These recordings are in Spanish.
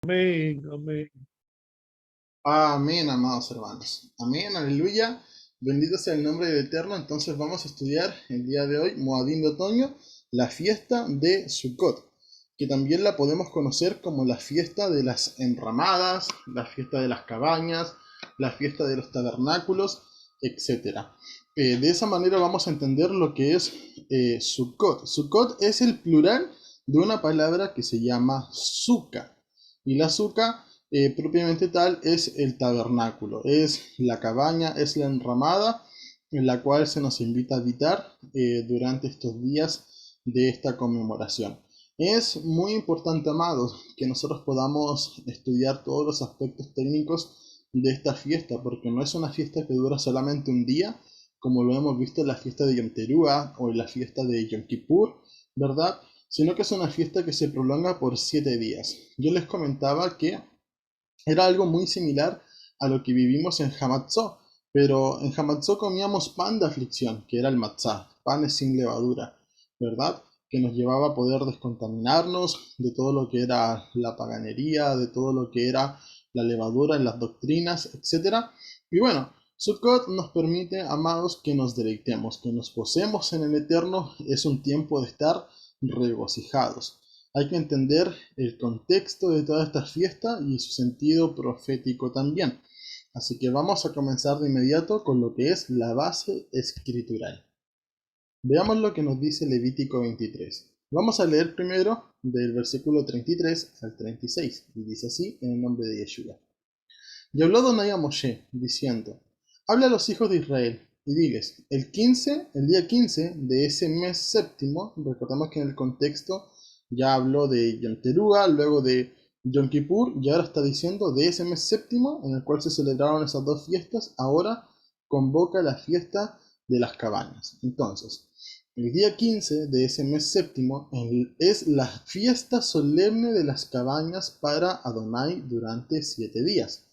Amén, amén. Amén, amados hermanos. Amén, aleluya. Bendito sea el nombre del Eterno. Entonces vamos a estudiar el día de hoy, Moadim de otoño, la fiesta de Sukkot, que también la podemos conocer como la fiesta de las enramadas, la fiesta de las cabañas, la fiesta de los tabernáculos, etcétera. De esa manera vamos a entender lo que es Sukkot. Sukkot es el plural de una palabra que se llama Sukkah. Y la Sukkah propiamente tal es el tabernáculo, es la cabaña, es la enramada en la cual se nos invita a habitar durante estos días de esta conmemoración. Es muy importante, amados, que nosotros podamos estudiar todos los aspectos técnicos de esta fiesta, porque no es una fiesta que dura solamente un día, como lo hemos visto en la fiesta de Yom Teruah o en la fiesta de Yom Kippur, ¿verdad? Sino que es una fiesta que se prolonga por 7 días. Yo les comentaba que era algo muy similar a lo que vivimos en Hamatzó, pero en Hamatzó comíamos pan de aflicción, que era el matzá, panes sin levadura, ¿verdad? Que nos llevaba a poder descontaminarnos de todo lo que era la paganería, de todo lo que era la levadura en las doctrinas, etcétera. Y bueno, Sukkot nos permite, amados, que nos deleitemos, que nos posemos en el Eterno, es un tiempo de estar regocijados. Hay que entender el contexto de toda esta fiesta y su sentido profético también. Así que vamos a comenzar de inmediato con lo que es la base escritural. Veamos lo que nos dice Levítico 23. Vamos a leer primero del versículo 33 al 36, y dice así en el nombre de Yeshua. Y habló Adonai a Moshe, diciendo, habla a los hijos de Israel, y diles, el día 15 de ese mes séptimo, recordemos que en el contexto ya habló de Yom Teruah, luego de Yom Kippur, y ahora está diciendo de ese mes séptimo, en el cual se celebraron esas dos fiestas, ahora convoca la fiesta de las cabañas. Entonces, el día 15 de ese mes séptimo es la fiesta solemne de las cabañas para Adonai durante 7 días.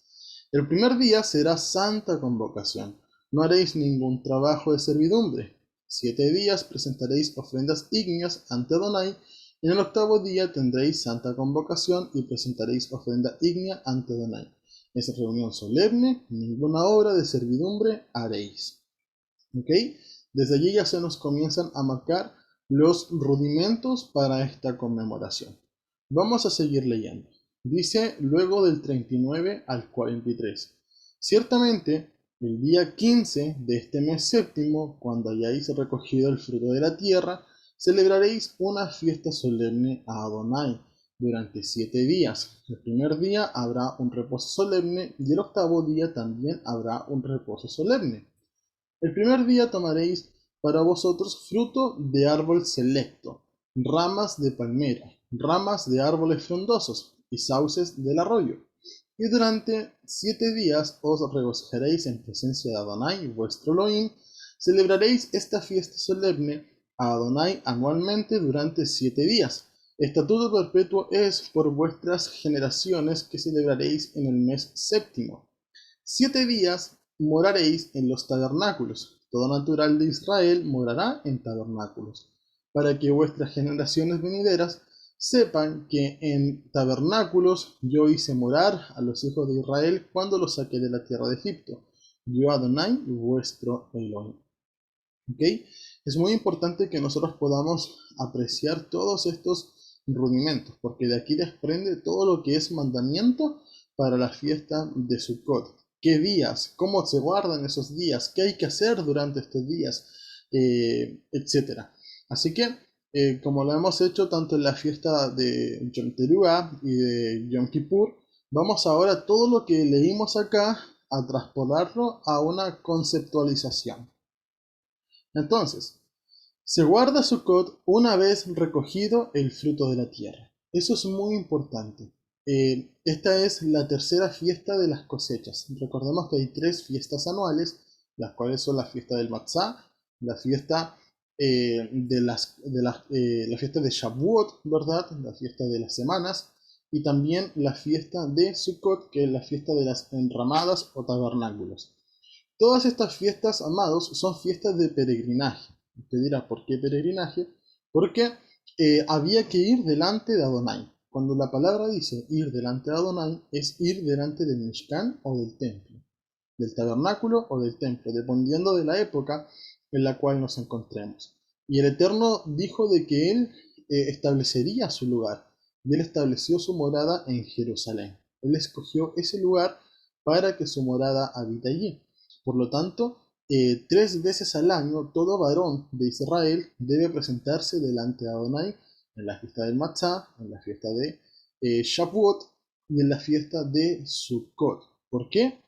El primer día será santa convocación. No haréis ningún trabajo de servidumbre. 7 días presentaréis ofrendas ígneas ante Adonai. En el octavo día tendréis santa convocación y presentaréis ofrenda ígnea ante Adonai. Es reunión solemne, ninguna obra de servidumbre haréis. ¿Ok? Desde allí ya se nos comienzan a marcar los rudimentos para esta conmemoración. Vamos a seguir leyendo. Dice luego del 39 al 43. Ciertamente, el día 15 de este mes séptimo, cuando hayáis recogido el fruto de la tierra, celebraréis una fiesta solemne a Adonai durante 7 días. El primer día habrá un reposo solemne y el octavo día también habrá un reposo solemne. El primer día tomaréis para vosotros fruto de árbol selecto, ramas de palmera, ramas de árboles frondosos y sauces del arroyo. Y durante 7 días os regocijaréis en presencia de Adonai, vuestro Elohim. Celebraréis esta fiesta solemne a Adonai anualmente durante 7 días. Estatuto perpetuo es por vuestras generaciones que celebraréis en el mes séptimo. 7 días moraréis en los tabernáculos. Todo natural de Israel morará en tabernáculos, para que vuestras generaciones venideras sepan que en tabernáculos yo hice morar a los hijos de Israel cuando los saqué de la tierra de Egipto. Yo Adonai, vuestro Elohim. ¿Ok? Es muy importante que nosotros podamos apreciar todos estos rudimentos, porque de aquí desprende todo lo que es mandamiento para la fiesta de Sukkot. ¿Qué días? ¿Cómo se guardan esos días? ¿Qué hay que hacer durante estos días? Etcétera. Así que, como lo hemos hecho tanto en la fiesta de Yom Teruah y de Yom Kippur, vamos ahora a todo lo que leímos acá a traspolarlo a una conceptualización. Entonces, se guarda Sukkot una vez recogido el fruto de la tierra. Eso es muy importante. Esta es la tercera fiesta de las cosechas. Recordemos que hay tres fiestas anuales, las cuales son la fiesta del Matzah, la fiesta la fiesta de Shavuot, ¿verdad? La fiesta de las semanas, y también la fiesta de Sukkot, que es la fiesta de las enramadas o tabernáculos. Todas estas fiestas, amados, son fiestas de peregrinaje. Usted dirá, ¿por qué peregrinaje? Porque había que ir delante de Adonai. Cuando la palabra dice ir delante de Adonai, es ir delante del Mishkan o del templo, del tabernáculo o del templo, dependiendo de la época en la cual nos encontremos. Y el Eterno dijo de que Él establecería su lugar, y Él estableció su morada en Jerusalén. Él escogió ese lugar para que su morada habite allí. Por lo tanto, 3 veces al año todo varón de Israel debe presentarse delante de Adonai en la fiesta del Matzah, en la fiesta de Shavuot y en la fiesta de Sukkot. ¿Por qué?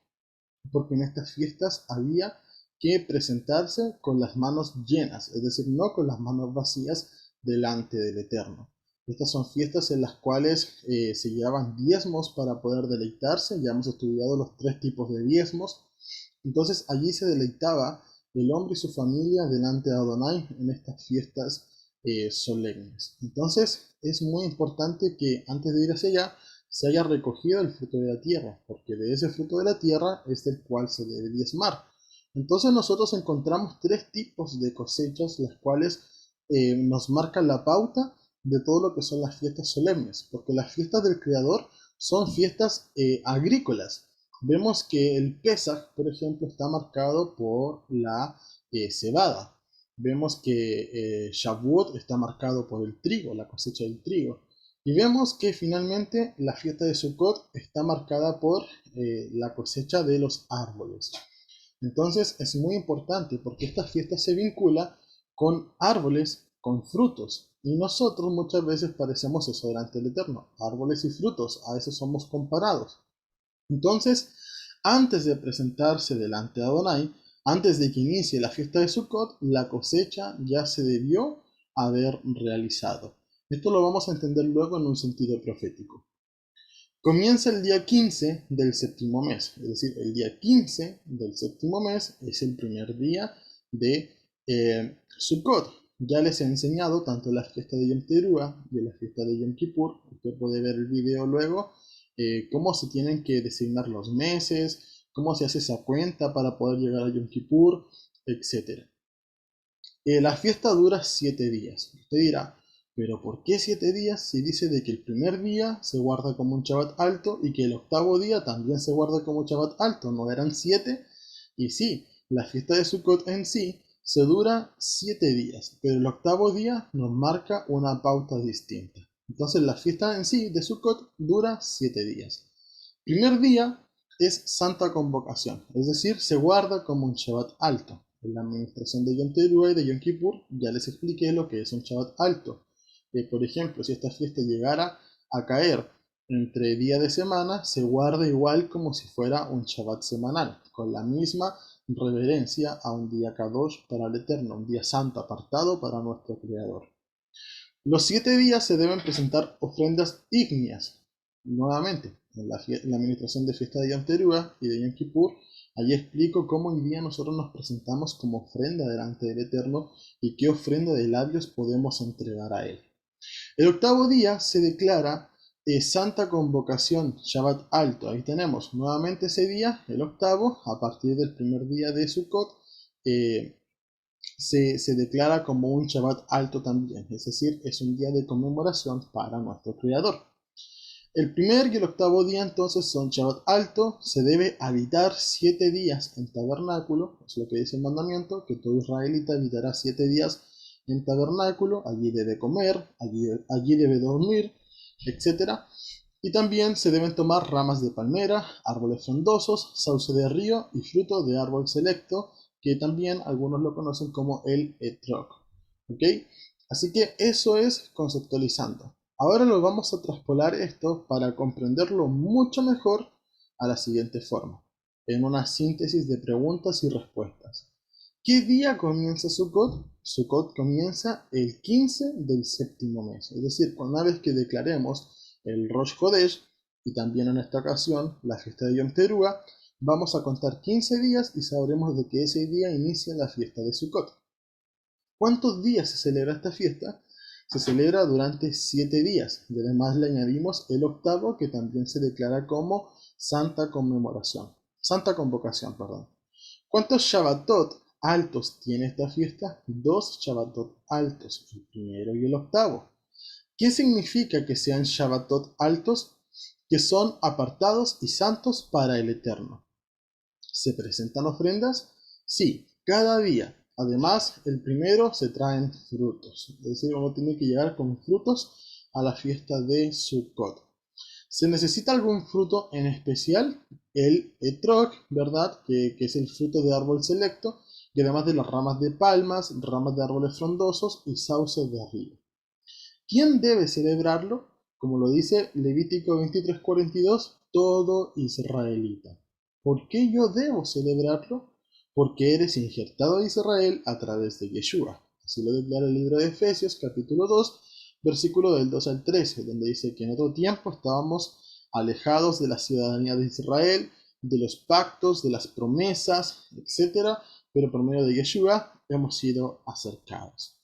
Porque en estas fiestas había que presentarse con las manos llenas, es decir, no con las manos vacías delante del Eterno. Estas son fiestas en las cuales se llevaban diezmos para poder deleitarse. Ya hemos estudiado los 3 tipos de diezmos. Entonces allí se deleitaba el hombre y su familia delante de Adonai en estas fiestas solemnes. Entonces es muy importante que antes de ir hacia allá se haya recogido el fruto de la tierra, porque de ese fruto de la tierra es del cual se debe diezmar. Entonces nosotros encontramos 3 tipos de cosechas, las cuales nos marcan la pauta de todo lo que son las fiestas solemnes, porque las fiestas del Creador son fiestas agrícolas. Vemos que el Pesaj, por ejemplo, está marcado por la cebada. Vemos que Shavuot está marcado por el trigo, la cosecha del trigo. Y vemos que finalmente la fiesta de Sukkot está marcada por la cosecha de los árboles. Entonces es muy importante porque esta fiesta se vincula con árboles, con frutos. Y nosotros muchas veces parecemos eso delante del Eterno. Árboles y frutos, a veces somos comparados. Entonces, antes de presentarse delante de Adonai, antes de que inicie la fiesta de Sukkot, la cosecha ya se debió haber realizado. Esto lo vamos a entender luego en un sentido profético. Comienza el día 15 del séptimo mes, es decir, el día 15 del séptimo mes es el primer día de Sukkot. Ya les he enseñado tanto la fiesta de Yom Teruah y la fiesta de Yom Kippur. Usted puede ver el video luego, cómo se tienen que designar los meses, cómo se hace esa cuenta para poder llegar a Yom Kippur, etc. La fiesta dura 7 días. Usted dirá, pero ¿por qué 7 días si dice de que el primer día se guarda como un Shabbat alto y que el octavo día también se guarda como un Shabbat alto? ¿No eran 7? Y sí, la fiesta de Sukkot en sí se dura 7 días, pero el octavo día nos marca una pauta distinta. Entonces la fiesta en sí de Sukkot dura 7 días. Primer día es Santa Convocación, es decir, se guarda como un Shabbat alto. En la administración de Yom Teruah y de Yom Kippur ya les expliqué lo que es un Shabbat alto. Por ejemplo, si esta fiesta llegara a caer entre día de semana, se guarda igual como si fuera un Shabbat semanal, con la misma reverencia a un día Kadosh para el Eterno, un día santo apartado para nuestro Creador. Los 7 días se deben presentar ofrendas ígneas. Nuevamente, en la administración de fiesta de Yom Teruah y de Yom Kippur, allí explico cómo hoy día nosotros nos presentamos como ofrenda delante del Eterno y qué ofrenda de labios podemos entregar a Él. El octavo día se declara Santa Convocación, Shabbat alto. Ahí tenemos nuevamente ese día, el octavo, a partir del primer día de Sukkot, se declara como un Shabbat alto también, es decir, es un día de conmemoración para nuestro Creador. El primer y el octavo día entonces son Shabbat alto, se debe habitar 7 días en tabernáculo, es lo que dice el mandamiento, que todo israelita habitará 7 días en tabernáculo, allí debe comer, allí debe dormir, etc. Y también se deben tomar ramas de palmera, árboles frondosos, sauce de río y fruto de árbol selecto, que también algunos lo conocen como el etrog. ¿Ok? Así que eso es conceptualizando. Ahora lo vamos a traspolar esto para comprenderlo mucho mejor a la siguiente forma, en una síntesis de preguntas y respuestas. ¿Qué día comienza Sukkot? Sukkot comienza el 15 del séptimo mes, es decir, una vez que declaremos el Rosh Chodesh y también en esta ocasión la fiesta de Yom Teruah, vamos a contar 15 días y sabremos de que ese día inicia la fiesta de Sukkot. ¿Cuántos días se celebra esta fiesta? Se celebra durante 7 días y además le añadimos el octavo que también se declara como Santa Convocación. ¿Cuántos Shabbatot altos tiene esta fiesta? 2 Shabbatot altos, el primero y el octavo. ¿Qué significa que sean Shabbatot altos? Que son apartados y santos para el Eterno. ¿Se presentan ofrendas? Sí, cada día. Además, el primero se traen frutos. Es decir, uno tiene que llegar con frutos a la fiesta de Sukkot. ¿Se necesita algún fruto en especial? El etrog, ¿verdad? Que es el fruto de árbol selecto, y además de las ramas de palmas, ramas de árboles frondosos y sauces de arriba. ¿Quién debe celebrarlo? Como lo dice Levítico 23:42, todo israelita. ¿Por qué yo debo celebrarlo? Porque eres injertado a Israel a través de Yeshua. Así lo declara el libro de Efesios, capítulo 2, versículo del 2 al 13, donde dice que en otro tiempo estábamos alejados de la ciudadanía de Israel, de los pactos, de las promesas, etc. Pero por medio de Yeshua hemos sido acercados.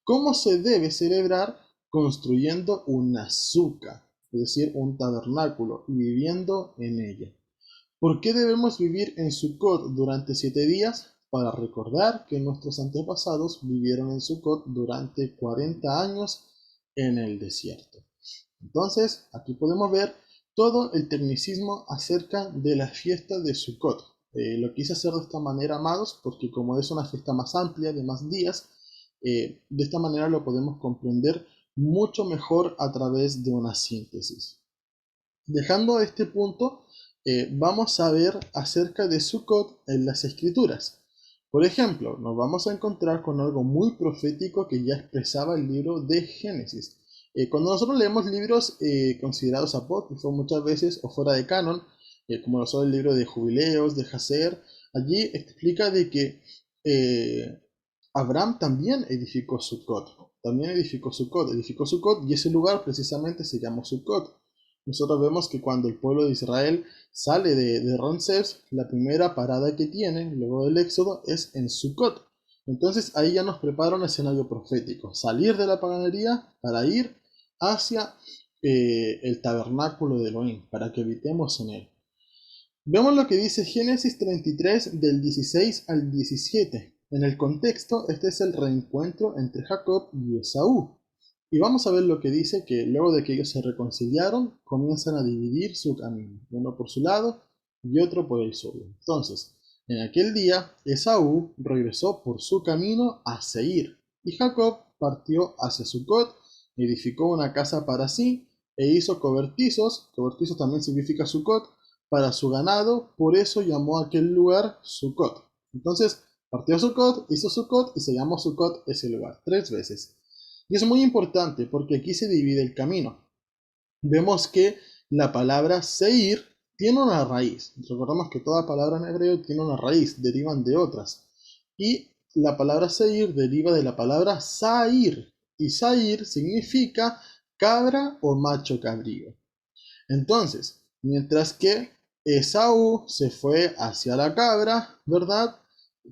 ¿Cómo se debe celebrar? Construyendo una suca, es decir, un tabernáculo, y viviendo en ella. ¿Por qué debemos vivir en Sukkot durante 7 días? Para recordar que nuestros antepasados vivieron en Sukkot durante 40 años en el desierto. Entonces, aquí podemos ver todo el tecnicismo acerca de la fiesta de Sukkot. Lo quise hacer de esta manera, amados, porque como es una fiesta más amplia, de más días, de esta manera lo podemos comprender mucho mejor a través de una síntesis. Dejando este punto, vamos a ver acerca de Sukkot en las escrituras. Por ejemplo, nos vamos a encontrar con algo muy profético que ya expresaba el libro de Génesis. Cuando nosotros leemos libros considerados apócrifos muchas veces o fuera de canon, como lo son el libro de Jubileos, de Jaser, allí explica de que Abraham también edificó edificó Sukkot y ese lugar precisamente se llamó Sukkot. Nosotros vemos que cuando el pueblo de Israel sale de Ramsés, la primera parada que tiene luego del éxodo es en Sukkot. Entonces ahí ya nos prepara un escenario profético, salir de la paganería para ir hacia el tabernáculo de Elohim, para que habitemos en él. Vemos lo que dice Génesis 33 del 16 al 17. En el contexto, este es el reencuentro entre Jacob y Esaú. Y vamos a ver lo que dice que luego de que ellos se reconciliaron, comienzan a dividir su camino, uno por su lado y otro por el suyo. Entonces, en aquel día, Esaú regresó por su camino a Seir, y Jacob partió hacia Sucot, edificó una casa para sí, e hizo cobertizos también significa Sucot, para su ganado, por eso llamó a aquel lugar Sucot. Entonces, partió a Sucot, hizo Sucot y se llamó Sucot ese lugar, 3 veces. Y es muy importante porque aquí se divide el camino. Vemos que la palabra Seir tiene una raíz. Recordamos que toda palabra en hebreo tiene una raíz, derivan de otras. Y la palabra Seir deriva de la palabra Sair. Y Sair significa cabra o macho cabrío. Entonces, mientras que Esaú se fue hacia la cabra, ¿verdad?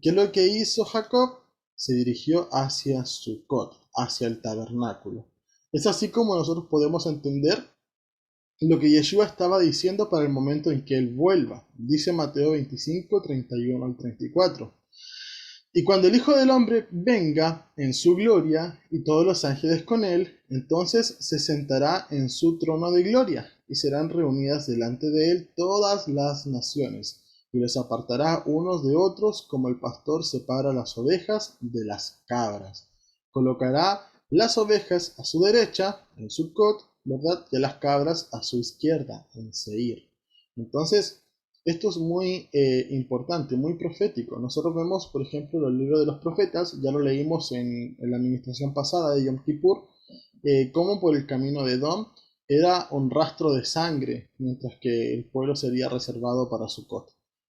¿Qué es lo que hizo Jacob? Se dirigió hacia Sucot, hacia el tabernáculo. Es así como nosotros podemos entender lo que Yeshua estaba diciendo para el momento en que él vuelva. Dice Mateo 25, 31 al 34. Y cuando el Hijo del Hombre venga en su gloria y todos los ángeles con él, entonces se sentará en su trono de gloria y serán reunidas delante de él todas las naciones y los apartará unos de otros como el pastor separa las ovejas de las cabras. Colocará las ovejas a su derecha en Sucot, ¿verdad? Y las cabras a su izquierda en Seir. Entonces, esto es muy importante, muy profético. Nosotros vemos, por ejemplo, los libros de los profetas, ya lo leímos en la administración pasada de Yom Kippur, cómo por el camino de Edom era un rastro de sangre, mientras que el pueblo sería reservado para Sukkot.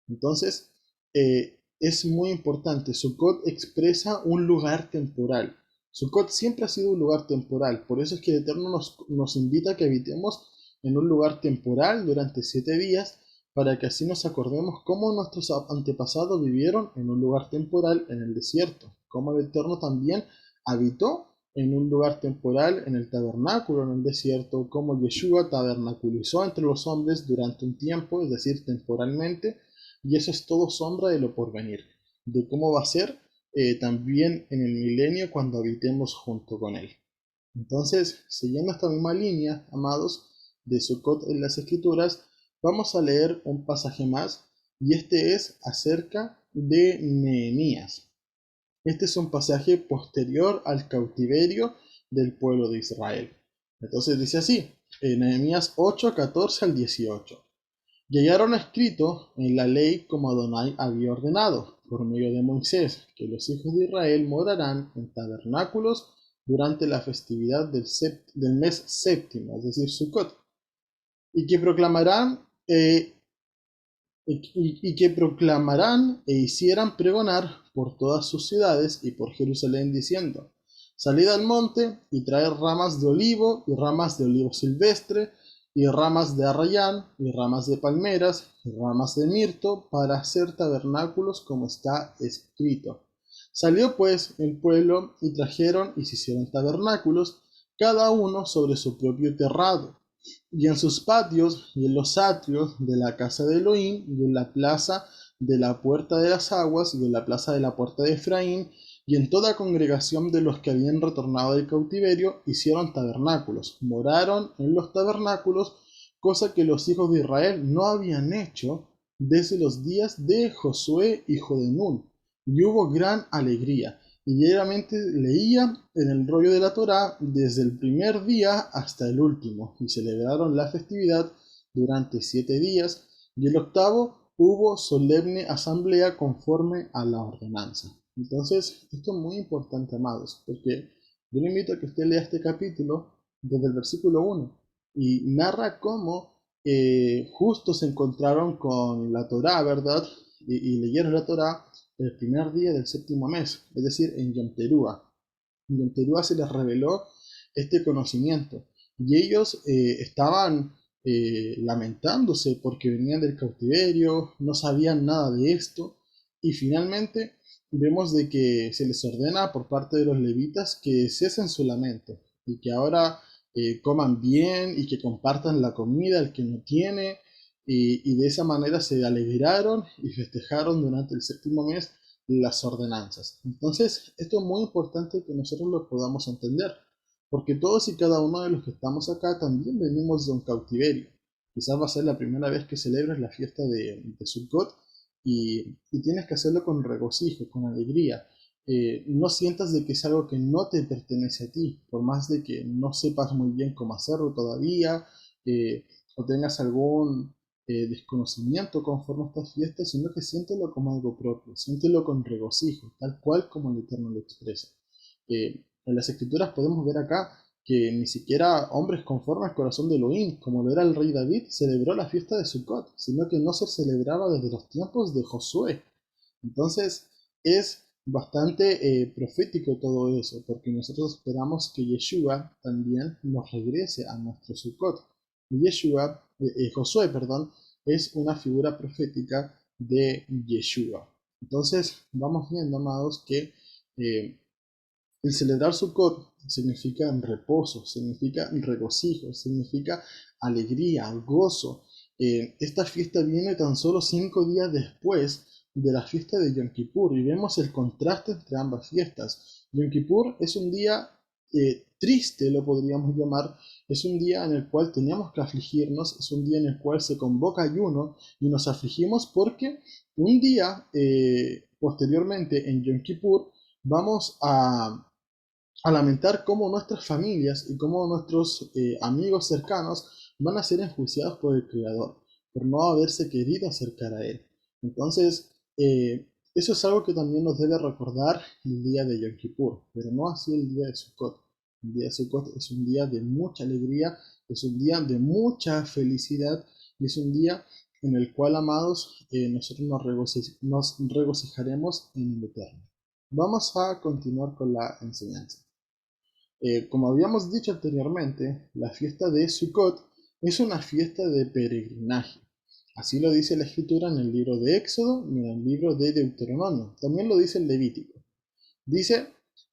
Entonces, es muy importante. Sukkot expresa un lugar temporal. Sukkot siempre ha sido un lugar temporal, por eso es que el Eterno nos invita a que habitemos en un lugar temporal durante 7 días, para que así nos acordemos cómo nuestros antepasados vivieron en un lugar temporal en el desierto, cómo el Eterno también habitó en un lugar temporal en el tabernáculo en el desierto, cómo Yeshua tabernaculizó entre los hombres durante un tiempo, es decir, temporalmente, y eso es todo sombra de lo porvenir, de cómo va a ser también en el milenio cuando habitemos junto con él. Entonces, siguiendo esta misma línea, amados, de Sukkot en las Escrituras, vamos a leer un pasaje más, y este es acerca de Nehemías. Este es un pasaje posterior al cautiverio del pueblo de Israel. Entonces dice así, en Nehemías 8, 14 al 18. Y hallaron escrito en la ley como Adonai había ordenado, por medio de Moisés, que los hijos de Israel morarán en tabernáculos durante la festividad del mes séptimo, es decir, Sukkot, y que proclamarán que proclamarán e hicieran pregonar por todas sus ciudades y por Jerusalén, diciendo: Salid al monte y traed ramas de olivo y ramas de olivo silvestre y ramas de arrayán y ramas de palmeras y ramas de mirto para hacer tabernáculos como está escrito. Salió pues el pueblo y trajeron y se hicieron tabernáculos, cada uno sobre su propio terrado y en sus patios y en los atrios de la casa de Elohim y en la plaza de la puerta de las aguas y en la plaza de la puerta de Efraín y en toda congregación de los que habían retornado del cautiverio hicieron tabernáculos, moraron en los tabernáculos, cosa que los hijos de Israel no habían hecho desde los días de Josué hijo de Nun, y hubo gran alegría. Y diariamente leía en el rollo de la Torá desde el primer día hasta el último, y celebraron la festividad durante 7 días, y el octavo hubo solemne asamblea conforme a la ordenanza. Entonces, esto es muy importante, amados, porque yo le invito a que usted lea este capítulo desde el versículo 1 y narra cómo justo se encontraron con la Torá, ¿verdad? Y leyeron la Torá el primer día del séptimo mes, es decir, en Yom Teruah. En Yom Teruah se les reveló este conocimiento y ellos estaban lamentándose porque venían del cautiverio, no sabían nada de esto y finalmente vemos de que se les ordena por parte de los levitas que cesen su lamento y que ahora coman bien y que compartan la comida el que no tiene y de esa manera se alegraron y festejaron durante el séptimo mes las ordenanzas. Entonces, esto es muy importante que nosotros lo podamos entender, porque todos y cada uno de los que estamos acá también venimos de un cautiverio. Quizás va a ser la primera vez que celebres la fiesta de Sukkot y tienes que hacerlo con regocijo, con alegría. No sientas de que es algo que no te pertenece a ti, por más de que no sepas muy bien cómo hacerlo todavía, eh, o tengas algún desconocimiento conforme a estas fiestas, sino que siéntelo como algo propio, siéntelo con regocijo, tal cual como el Eterno lo expresa. En las escrituras podemos ver acá que ni siquiera hombres conformes al corazón de Elohim, como lo era el rey David, celebró la fiesta de Sukkot, sino que no se celebraba desde los tiempos de Josué. Entonces es bastante profético todo eso, porque nosotros esperamos que Yeshua también nos regrese a nuestro Sukkot. Josué, perdón, es una figura profética de Yeshua. Entonces vamos viendo, amados, que eh, el celebrar Sukkot significa reposo, significa regocijo, significa alegría, gozo. Esta fiesta viene tan solo 5 días después de la fiesta de Yom Kippur y vemos el contraste entre ambas fiestas. Yom Kippur es un día triste, lo podríamos llamar, es un día en el cual tenemos que afligirnos, es un día en el cual se convoca ayuno y nos afligimos porque un día posteriormente en Yom Kippur vamos a lamentar cómo nuestras familias y cómo nuestros amigos cercanos van a ser enjuiciados por el Creador, por no haberse querido acercar a Él. Entonces, eso es algo que también nos debe recordar el día de Yom Kippur, pero no así el día de Sukkot. El día de Sukkot es un día de mucha alegría, es un día de mucha felicidad y es un día en el cual, amados, nosotros nos regocijaremos en el Eterno. Vamos a continuar con la enseñanza. Como habíamos dicho anteriormente, la fiesta de Sukkot es una fiesta de peregrinaje. Así lo dice la escritura en el libro de Éxodo y en el libro de Deuteronomio. También lo dice el Levítico. Dice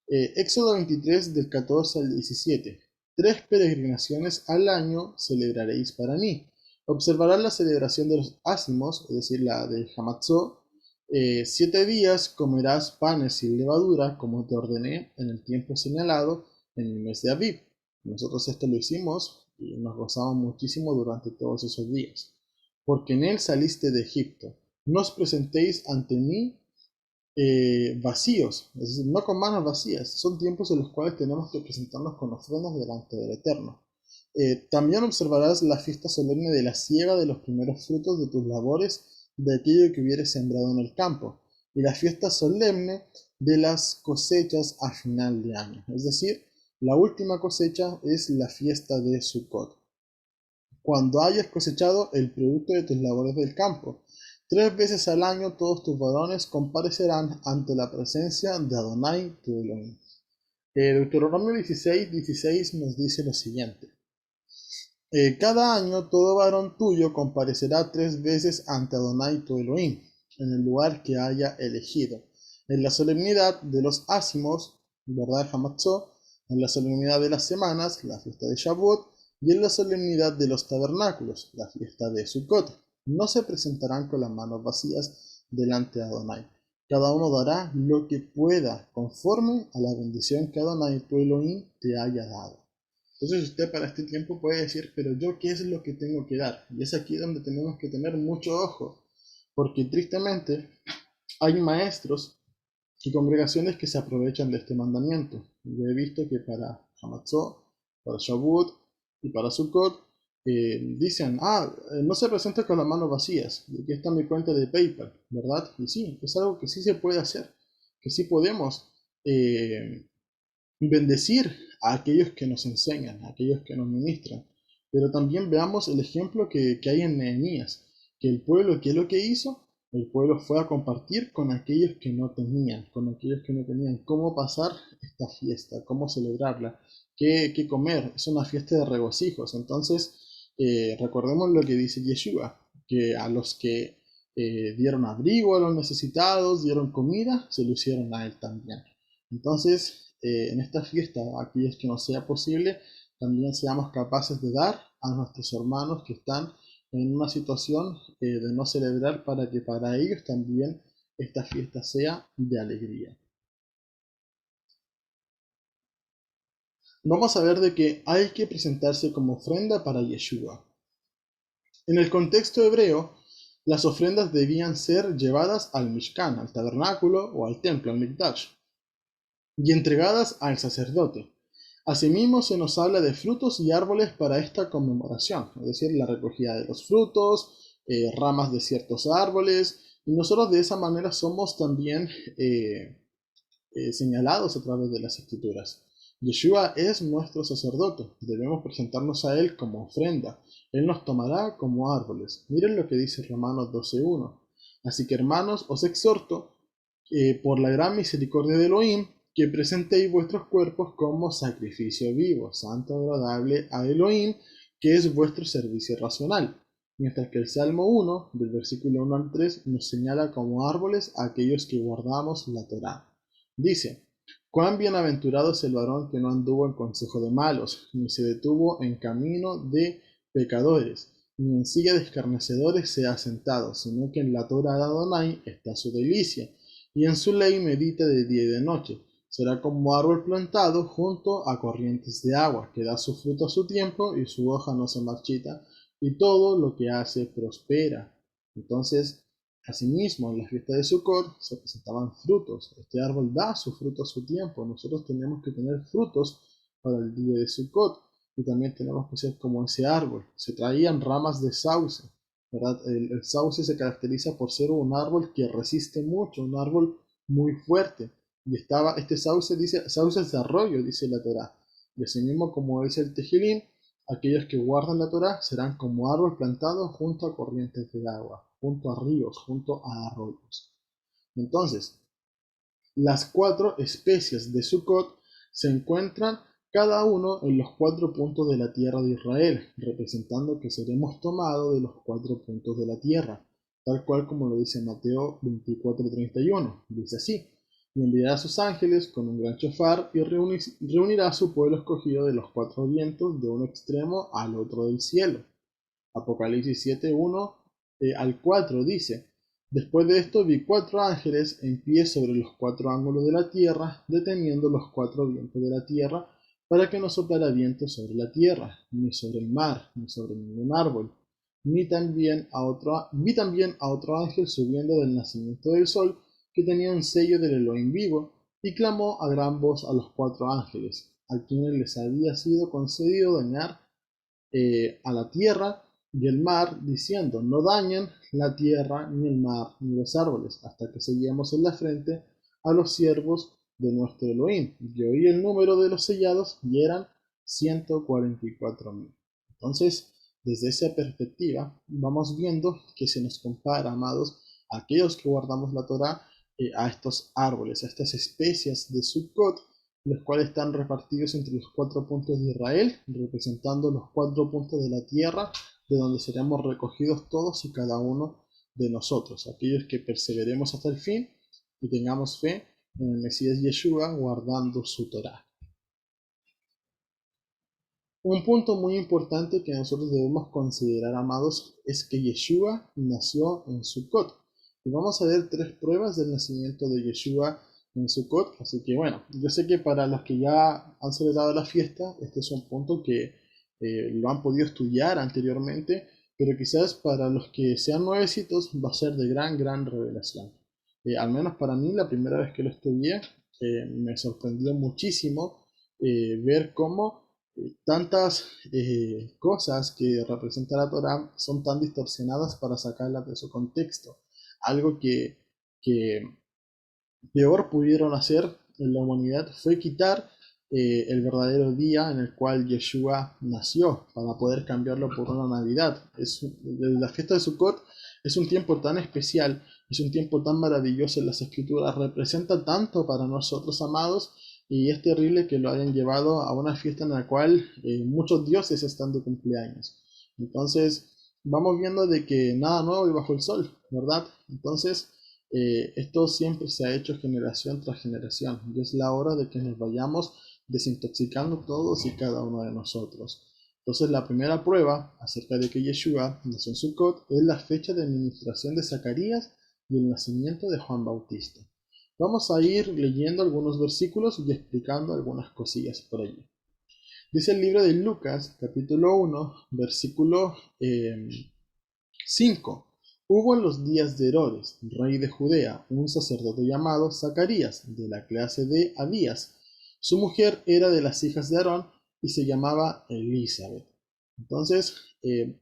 Éxodo 23 del 14 al 17. 3 peregrinaciones al año celebraréis para mí. Observarás la celebración de los ácimos, es decir, la de Hamatzó. 7 días comerás panes sin levadura, como te ordené en el tiempo señalado en el mes de Aviv. Nosotros esto lo hicimos y nos gozamos muchísimo durante todos esos días. Porque en él saliste de Egipto. No os presentéis ante mí vacíos, es decir, no con manos vacías. Son tiempos en los cuales tenemos que presentarnos con ofrendas delante del Eterno. También observarás la fiesta solemne de la siega de los primeros frutos de tus labores, de aquello que hubieres sembrado en el campo, y la fiesta solemne de las cosechas a final de año. Es decir, la última cosecha es la fiesta de Sukkot. Cuando hayas cosechado el producto de tus labores del campo, 3 veces al año todos tus varones comparecerán ante la presencia de Adonai tu Elohim. Deuteronomio 16:16 nos dice lo siguiente. Cada año todo varón tuyo comparecerá 3 veces ante Adonai tu Elohim, en el lugar que haya elegido, en la solemnidad de los ácimos, ¿verdad? Hamatzó, en la solemnidad de las semanas, la fiesta de Shavuot, y en la solemnidad de los tabernáculos, la fiesta de Sukkot. No se presentarán con las manos vacías delante de Adonai. Cada uno dará lo que pueda, conforme a la bendición que Adonai tu Elohim te haya dado. Entonces usted para este tiempo puede decir, pero yo qué es lo que tengo que dar. Y es aquí donde tenemos que tener mucho ojo, porque tristemente hay maestros y congregaciones que se aprovechan de este mandamiento. Yo he visto que para Hamatzot, para Shavuot y para Sukkot dicen, no se presenta con las manos vacías, y aquí está mi cuenta de PayPal, ¿verdad? Y sí, es algo que sí se puede hacer, que sí podemos eh, bendecir a aquellos que nos enseñan, a aquellos que nos ministran. Pero también veamos el ejemplo que hay en Nehemías, que el pueblo, ¿qué es lo que hizo? El pueblo fue a compartir con aquellos que no tenían, con aquellos que no tenían cómo pasar esta fiesta, cómo celebrarla, qué comer. Es una fiesta de regocijos. Entonces, recordemos lo que dice Yeshua, que a los que dieron abrigo a los necesitados, dieron comida, se lo hicieron a él también. Entonces, en esta fiesta, aquellos que nos sea posible, también seamos capaces de dar a nuestros hermanos que están en una situación de no celebrar, para que para ellos también esta fiesta sea de alegría. Vamos a ver de que hay que presentarse como ofrenda para Yeshua. En el contexto hebreo, las ofrendas debían ser llevadas al Mishkan, al tabernáculo o al templo, al Mikdash, y entregadas al sacerdote. Asimismo, se nos habla de frutos y árboles para esta conmemoración, es decir, la recogida de los frutos, ramas de ciertos árboles, y nosotros de esa manera somos también señalados a través de las escrituras. Yeshua es nuestro sacerdote, debemos presentarnos a Él como ofrenda. Él nos tomará como árboles. Miren lo que dice Romanos 12:1. Así que hermanos, os exhorto, por la gran misericordia de Elohim, que presentéis vuestros cuerpos como sacrificio vivo, santo, agradable a Elohim, que es vuestro servicio racional. Mientras que el Salmo 1, del versículo 1 al 3, nos señala como árboles a aquellos que guardamos la Torá. Dice, cuán bienaventurado es el varón que no anduvo en consejo de malos, ni se detuvo en camino de pecadores, ni en silla de escarnecedores se ha sentado, sino que en la Torá de Adonai está su delicia, y en su ley medita de día y de noche. Será como árbol plantado junto a corrientes de agua, que da su fruto a su tiempo y su hoja no se marchita, y todo lo que hace prospera. Entonces, asimismo, en la fiesta de Sukkot se presentaban frutos. Este árbol da su fruto a su tiempo. Nosotros tenemos que tener frutos para el día de Sukkot. Y también tenemos que ser como ese árbol. Se traían ramas de sauce, ¿verdad? El sauce se caracteriza por ser un árbol que resiste mucho, un árbol muy fuerte. Y estaba, este sauce dice, sauce es de arroyo, dice la Torá. Y así mismo, como dice el Tejilín, aquellos que guardan la Torá serán como árbol plantado junto a corrientes de agua, junto a ríos, junto a arroyos. Entonces, las 4 especies de Sukkot se encuentran cada uno en los 4 puntos de la tierra de Israel, representando que seremos tomados de los 4 puntos de la tierra, tal cual como lo dice Mateo 24:31. Dice así, y enviará a sus ángeles con un gran shofar y reunirá a su pueblo escogido de los 4 vientos de un extremo al otro del cielo. Apocalipsis 7:1 al 4 dice, después de esto vi 4 ángeles en pie sobre los 4 ángulos de la tierra, deteniendo los 4 vientos de la tierra para que no soplara viento sobre la tierra, ni sobre el mar, ni sobre ningún árbol. Vi también a otro ángel subiendo del nacimiento del sol, que tenía un sello del Elohim vivo, y clamó a gran voz a los 4 ángeles, a quienes les había sido concedido dañar a la tierra y el mar, diciendo: no dañen la tierra, ni el mar, ni los árboles, hasta que sellemos en la frente a los siervos de nuestro Elohim. Y oí el número de los sellados, y eran 144.000. Entonces, desde esa perspectiva, vamos viendo que se nos compara, amados, a aquellos que guardamos la Torá, a estos árboles, a estas especies de Sukkot, los cuales están repartidos entre los 4 puntos de Israel, representando los 4 puntos de la tierra, de donde seremos recogidos todos y cada uno de nosotros, aquellos que perseveremos hasta el fin y tengamos fe en el Mesías Yeshua, guardando su Torá. Un punto muy importante que nosotros debemos considerar, amados, es que Yeshua nació en Sukkot. Y vamos a ver 3 pruebas del nacimiento de Yeshua en Sukkot. Así que bueno, yo sé que para los que ya han celebrado la fiesta, este es un punto que lo han podido estudiar anteriormente, pero quizás para los que sean nuevecitos va a ser de gran revelación. Al menos para mí, la primera vez que lo estudié, me sorprendió muchísimo ver cómo tantas cosas que representa la Torah son tan distorsionadas para sacarlas de su contexto. Algo que peor pudieron hacer en la humanidad fue quitar el verdadero día en el cual Yeshua nació, para poder cambiarlo por una Navidad. La fiesta de Sukkot es un tiempo tan especial, es un tiempo tan maravilloso en las Escrituras, representa tanto para nosotros, amados, y es terrible que lo hayan llevado a una fiesta en la cual muchos dioses están de cumpleaños. Entonces, vamos viendo de que nada nuevo y bajo el sol, ¿verdad? Entonces, esto siempre se ha hecho generación tras generación, y es la hora de que nos vayamos desintoxicando todos y cada uno de nosotros. Entonces, la primera prueba acerca de que Yeshua nació en Sukkot es la fecha de administración de Zacarías y el nacimiento de Juan Bautista. Vamos a ir leyendo algunos versículos y explicando algunas cosillas por allí. Dice el libro de Lucas, capítulo 1, versículo 5. Hubo en los días de Herodes, rey de Judea, un sacerdote llamado Zacarías, de la clase de Abías. Su mujer era de las hijas de Aarón y se llamaba Elizabeth. Entonces,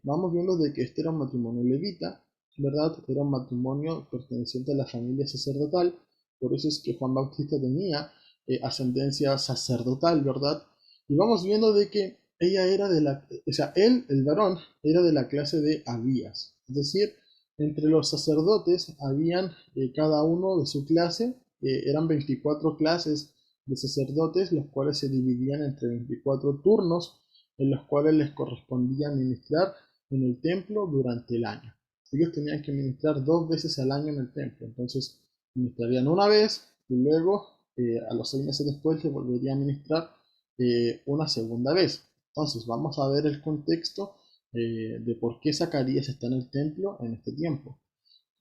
vamos viendo de que este era un matrimonio levita, ¿verdad? Era un matrimonio perteneciente a la familia sacerdotal, por eso es que Juan Bautista tenía ascendencia sacerdotal, ¿verdad? Y vamos viendo de que ella era él, el varón, era de la clase de Abías. Es decir, entre los sacerdotes habían cada uno de su clase, eran 24 clases de sacerdotes, los cuales se dividían entre 24 turnos, en los cuales les correspondía ministrar en el templo durante el año. Ellos tenían que ministrar 2 veces al año en el templo, entonces ministrarían una vez y luego a los 6 meses después se volvería a ministrar una segunda vez. Entonces vamos a ver el contexto de por qué Zacarías está en el templo en este tiempo.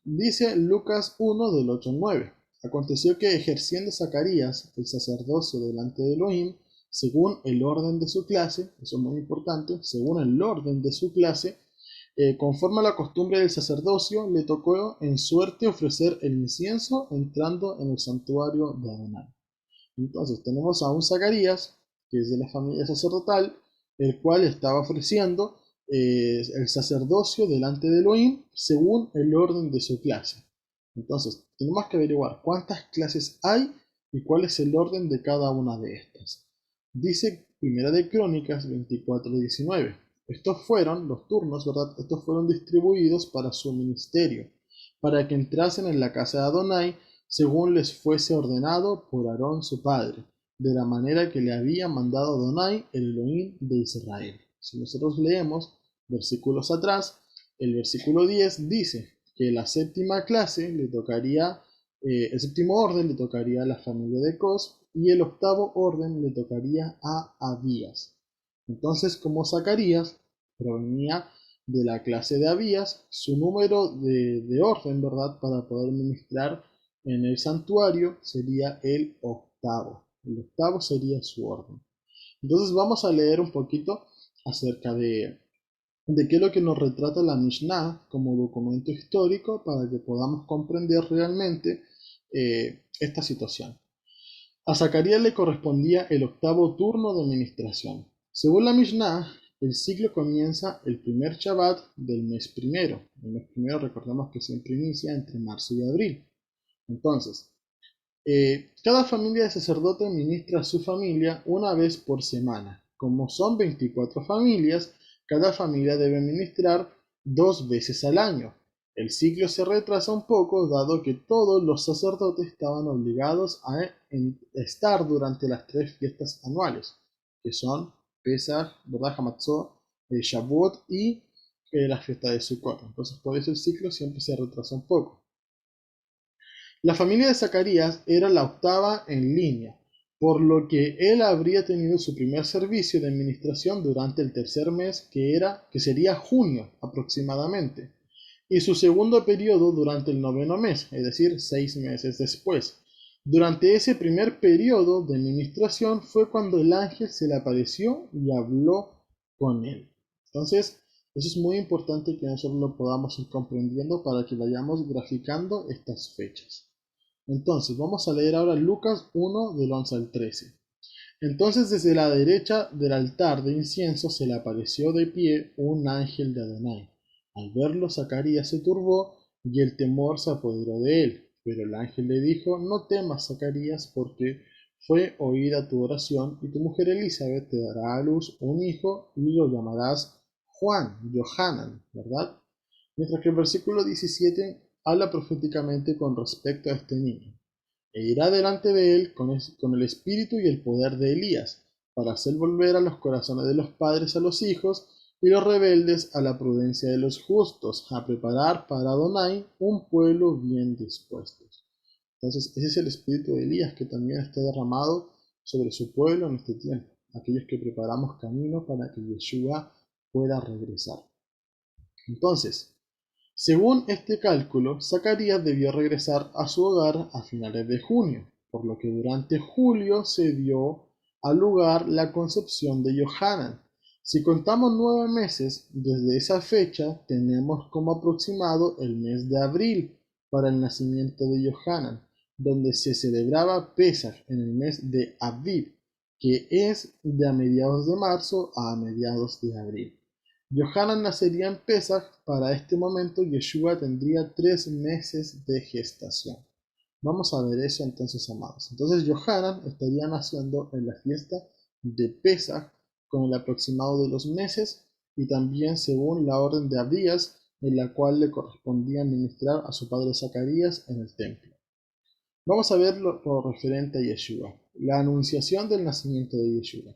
Dice Lucas 1 del 8 al 9. Aconteció que ejerciendo Zacarías el sacerdocio delante de Elohim, según el orden de su clase, eso es muy importante, según el orden de su clase, conforme a la costumbre del sacerdocio, le tocó en suerte ofrecer el incienso entrando en el santuario de Adonai. Entonces tenemos a un Zacarías, que es de la familia sacerdotal, el cual estaba ofreciendo el sacerdocio delante de Elohim según el orden de su clase. Entonces, tenemos que averiguar cuántas clases hay y cuál es el orden de cada una de estas. Dice Primera de Crónicas 24:19. Estos fueron los turnos, ¿verdad? Estos fueron distribuidos para su ministerio, para que entrasen en la casa de Adonai según les fuese ordenado por Aarón su padre, de la manera que le había mandado Adonai, el Elohim de Israel. Si nosotros leemos versículos atrás, el versículo 10 dice que la séptima clase le tocaría, el séptimo orden le tocaría a la familia de Cos y el octavo orden le tocaría a Abías. Entonces, como Zacarías provenía de la clase de Abías, su número de orden, ¿verdad?, para poder ministrar en el santuario sería el octavo. El octavo sería su orden. Entonces vamos a leer un poquito acerca de qué es lo que nos retrata la Mishnah como documento histórico para que podamos comprender realmente esta situación. A Zacarías le correspondía el octavo turno de administración. Según la Mishnah, el ciclo comienza el primer Shabbat del mes primero. El mes primero recordemos que siempre inicia entre marzo y abril. Entonces, cada familia de sacerdote ministra a su familia una vez por semana. Como son 24 familias, cada familia debe ministrar 2 veces al año. El ciclo se retrasa un poco dado que todos los sacerdotes estaban obligados a estar durante las 3 fiestas anuales, que son Pesach, ¿verdad? Hamatzot, Shavuot y la fiesta de Sukkot. Entonces por eso el ciclo siempre se retrasa un poco. La familia de Zacarías era la octava en línea, por lo que él habría tenido su primer servicio de administración durante el tercer mes, que sería junio aproximadamente, y su segundo periodo durante el noveno mes, es decir, 6 meses después. Durante ese primer periodo de administración fue cuando el ángel se le apareció y habló con él. Entonces, eso es muy importante que nosotros lo podamos ir comprendiendo para que vayamos graficando estas fechas. Entonces, vamos a leer ahora Lucas 1 del 11 al 13. Entonces desde la derecha del altar de incienso se le apareció de pie un ángel de Adonai. Al verlo, Zacarías se turbó y el temor se apoderó de él. Pero el ángel le dijo, no temas, Zacarías, porque fue oída tu oración y tu mujer Elizabeth te dará a luz un hijo y lo llamarás Juan, Johanan, ¿verdad? Mientras que el versículo 17 habla proféticamente con respecto a este niño. E irá delante de él con el espíritu y el poder de Elías, para hacer volver a los corazones de los padres a los hijos y los rebeldes a la prudencia de los justos, a preparar para Adonai un pueblo bien dispuesto. Entonces, ese es el espíritu de Elías que también está derramado sobre su pueblo en este tiempo, aquellos que preparamos camino para que Yeshua pueda regresar. Entonces, según este cálculo, Zacarías debió regresar a su hogar a finales de junio, por lo que durante julio se dio a lugar la concepción de Johanan. Si contamos 9 meses desde esa fecha, tenemos como aproximado el mes de abril para el nacimiento de Johanan, donde se celebraba Pesach en el mes de Aviv, que es de a mediados de marzo a mediados de abril. Johanan nacería en Pesach. Para este momento Yeshua tendría 3 meses de gestación. Vamos a ver eso entonces, amados. Entonces Johanan estaría naciendo en la fiesta de Pesach con el aproximado de los meses y también según la orden de Abías, en la cual le correspondía ministrar a su padre Zacarías en el templo. Vamos a ver lo referente a Yeshua, la anunciación del nacimiento de Yeshua.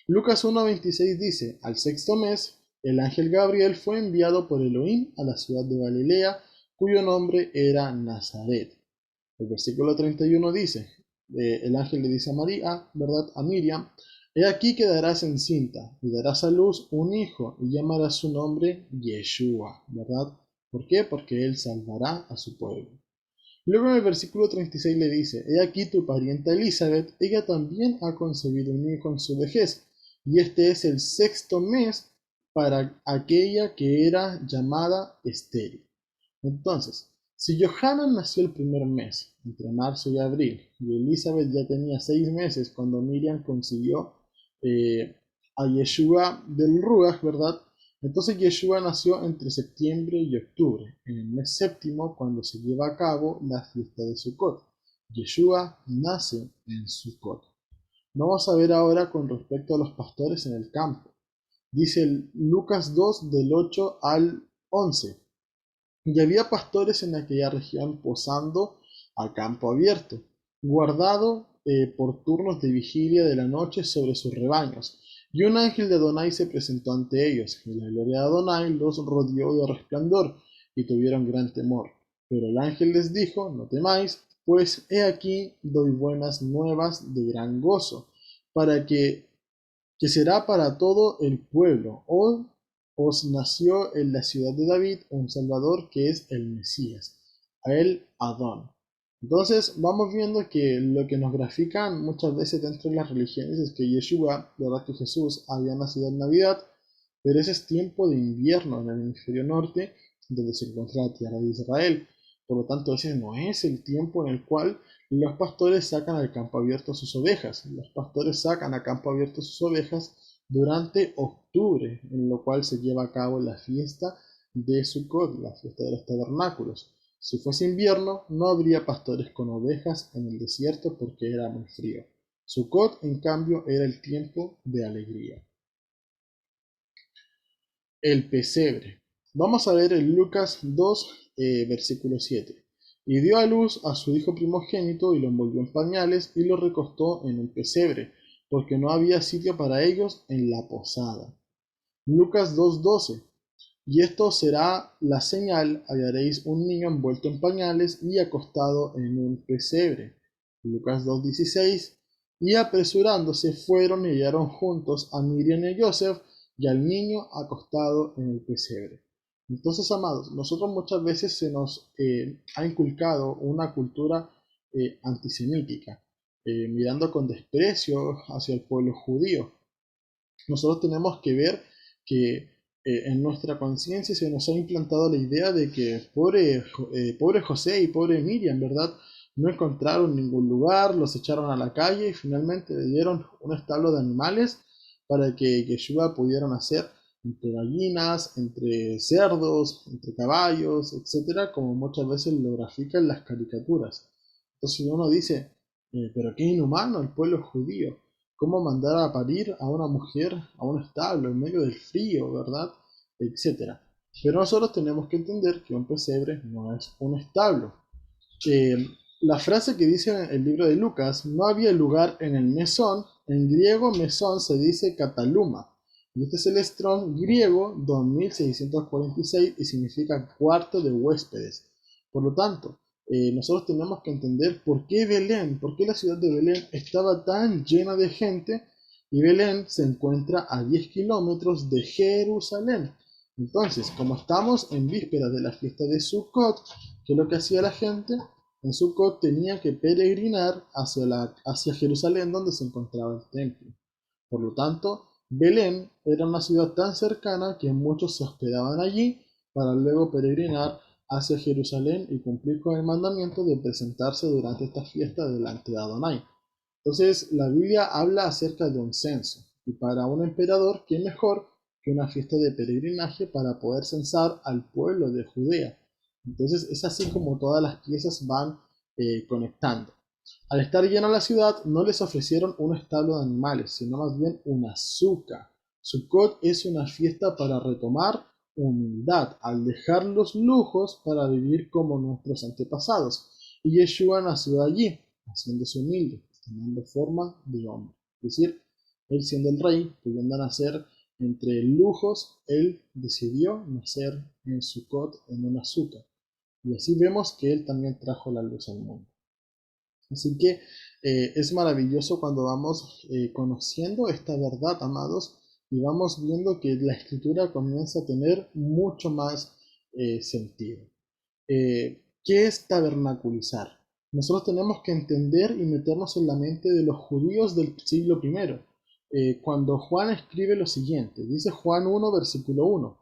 Lucas 1:26 dice, al sexto mes, el ángel Gabriel fue enviado por Elohim a la ciudad de Galilea, cuyo nombre era Nazaret. El versículo 31 dice, el ángel le dice a María, ¿verdad? A Miriam, he aquí quedarás encinta y darás a luz un hijo y llamarás su nombre Yeshua, ¿verdad? ¿Por qué? Porque él salvará a su pueblo. Luego en el versículo 36 le dice, he aquí tu parienta Elizabeth, ella también ha concebido un hijo en su vejez, y este es el sexto mes para aquella que era llamada estéril. Entonces, si Johanan nació el primer mes, entre marzo y abril, y Elizabeth ya tenía 6 meses cuando Miriam consiguió a Yeshua del Ruach, ¿verdad? Entonces Yeshua nació entre septiembre y octubre, en el mes séptimo, cuando se lleva a cabo la fiesta de Sukkot. Yeshua nace en Sukkot. Vamos a ver ahora con respecto a los pastores en el campo. Dice Lucas 2 del 8 al 11. Y había pastores en aquella región posando a campo abierto, guardado por turnos de vigilia de la noche sobre sus rebaños. Y un ángel de Adonai se presentó ante ellos, y la gloria de Adonai los rodeó de resplandor, y tuvieron gran temor. Pero el ángel les dijo, no temáis, pues he aquí doy buenas nuevas de gran gozo, para que será para todo el pueblo. Hoy os nació en la ciudad de David un Salvador que es el Mesías, a él Adón. Entonces vamos viendo que lo que nos grafican muchas veces dentro de las religiones es que Yeshua, verdad que Jesús había nacido en Navidad, pero ese es tiempo de invierno en el hemisferio norte, donde se encuentra la tierra de Israel. Por lo tanto, ese no es el tiempo en el cual los pastores sacan al campo abierto sus ovejas. Los pastores sacan a campo abierto sus ovejas durante octubre, en lo cual se lleva a cabo la fiesta de Sukkot, la fiesta de los tabernáculos. Si fuese invierno, no habría pastores con ovejas en el desierto porque era muy frío. Sukkot, en cambio, era el tiempo de alegría. El pesebre. Vamos a ver en Lucas 2, versículo 7. Y dio a luz a su hijo primogénito y lo envolvió en pañales y lo recostó en un pesebre, porque no había sitio para ellos en la posada. Lucas 2:12. Y esto será la señal: hallaréis un niño envuelto en pañales y acostado en un pesebre. Lucas 2:16. Y apresurándose fueron y hallaron juntos a Miriam y a Joseph y al niño acostado en el pesebre. Entonces, amados, nosotros muchas veces se nos ha inculcado una cultura antisemítica, mirando con desprecio hacia el pueblo judío. Nosotros tenemos que ver que en nuestra conciencia se nos ha implantado la idea de que pobre José y pobre Miriam, ¿verdad? No encontraron ningún lugar, los echaron a la calle y finalmente le dieron un establo de animales para que Yeshua pudiera nacer entre gallinas, entre cerdos, entre caballos, etcétera, como muchas veces lo grafican las caricaturas. Entonces uno dice, pero qué inhumano el pueblo judío. ¿Cómo mandar a parir a una mujer a un establo en medio del frío, verdad? Etcétera. Pero nosotros tenemos que entender que un pesebre no es un establo. Eh, la frase que dice en el libro de Lucas: no había lugar en el mesón. En griego mesón se dice kataluma. Y este es el Strong griego 2646 y significa cuarto de huéspedes. Por lo tanto, nosotros tenemos que entender por qué Belén, por qué la ciudad de Belén estaba tan llena de gente, y Belén se encuentra a 10 kilómetros de Jerusalén. Entonces, como estamos en vísperas de la fiesta de Sukkot, ¿qué es lo que hacía la gente? En Sukkot tenía que peregrinar hacia Jerusalén, donde se encontraba el templo. Por lo tanto, Belén era una ciudad tan cercana que muchos se hospedaban allí para luego peregrinar hacia Jerusalén y cumplir con el mandamiento de presentarse durante esta fiesta delante de Adonai. Entonces, la Biblia habla acerca de un censo, y para un emperador, ¿qué mejor que una fiesta de peregrinaje para poder censar al pueblo de Judea? Entonces, es así como todas las piezas van conectando. Al estar llena la ciudad, no les ofrecieron un establo de animales, sino más bien una azúcar. Sukkot es una fiesta para retomar humildad, al dejar los lujos para vivir como nuestros antepasados. Y Yeshua nació allí, haciéndose humilde, tomando forma de hombre. Es decir, él siendo el rey, pudiendo nacer entre lujos, él decidió nacer en Sukkot, en un azúcar. Y así vemos que él también trajo la luz al mundo. Así que es maravilloso cuando vamos conociendo esta verdad, amados, y vamos viendo que la escritura comienza a tener mucho más sentido. ¿Qué es tabernaculizar? Nosotros tenemos que entender y meternos en la mente de los judíos del siglo I. Cuando Juan escribe lo siguiente, dice Juan 1, versículo 1.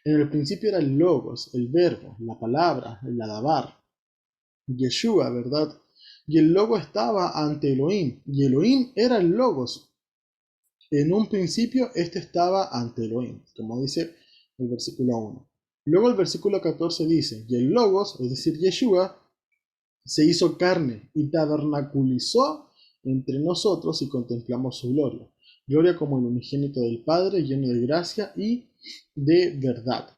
En el principio era el logos, el verbo, la palabra, el adabar, Yeshua, ¿verdad? Y el logo estaba ante Elohim, y Elohim era el logos. En un principio este estaba ante Elohim, como dice el versículo 1. Luego el versículo 14 dice, y el logos, es decir, Yeshua, se hizo carne y tabernaculizó entre nosotros y contemplamos su gloria. Gloria como el unigénito del Padre, lleno de gracia y de verdad.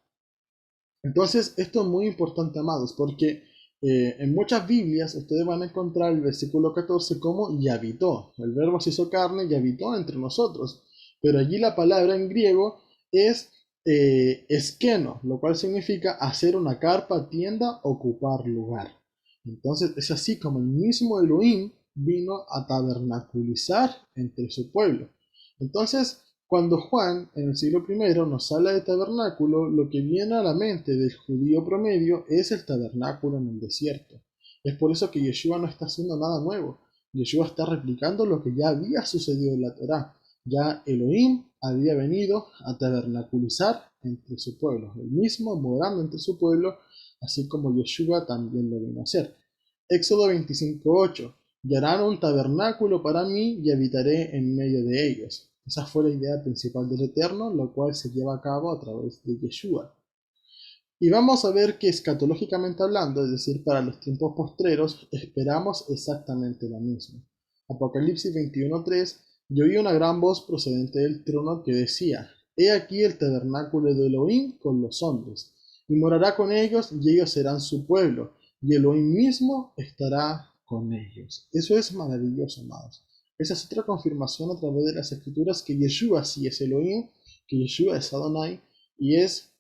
Entonces, esto es muy importante, amados, porque en muchas Biblias ustedes van a encontrar el versículo 14 como y habitó. El verbo se hizo carne y habitó entre nosotros. Pero allí la palabra en griego es esqueno, lo cual significa hacer una carpa, tienda, ocupar lugar. Entonces, es así como el mismo Elohim vino a tabernaculizar entre su pueblo. Entonces, cuando Juan, en el siglo I, nos habla de tabernáculo, lo que viene a la mente del judío promedio es el tabernáculo en el desierto. Es por eso que Yeshua no está haciendo nada nuevo. Yeshua está replicando lo que ya había sucedido en la Torá. Ya Elohim había venido a tabernaculizar entre su pueblo, el mismo morando entre su pueblo, así como Yeshua también lo vino a hacer. Éxodo 25:8. Y harán un tabernáculo para mí y habitaré en medio de ellos. Esa fue la idea principal del Eterno, lo cual se lleva a cabo a través de Yeshua. Y vamos a ver que escatológicamente hablando, es decir, para los tiempos postreros, esperamos exactamente lo mismo. Apocalipsis 21:3, y oí una gran voz procedente del trono que decía: He aquí el tabernáculo de Elohim con los hombres, y morará con ellos, y ellos serán su pueblo, y Elohim mismo estará con ellos. Eso es maravilloso, amados. Esa es otra confirmación a través de las escrituras que Yeshua sí es Elohim, que Yeshua es Adonai, y es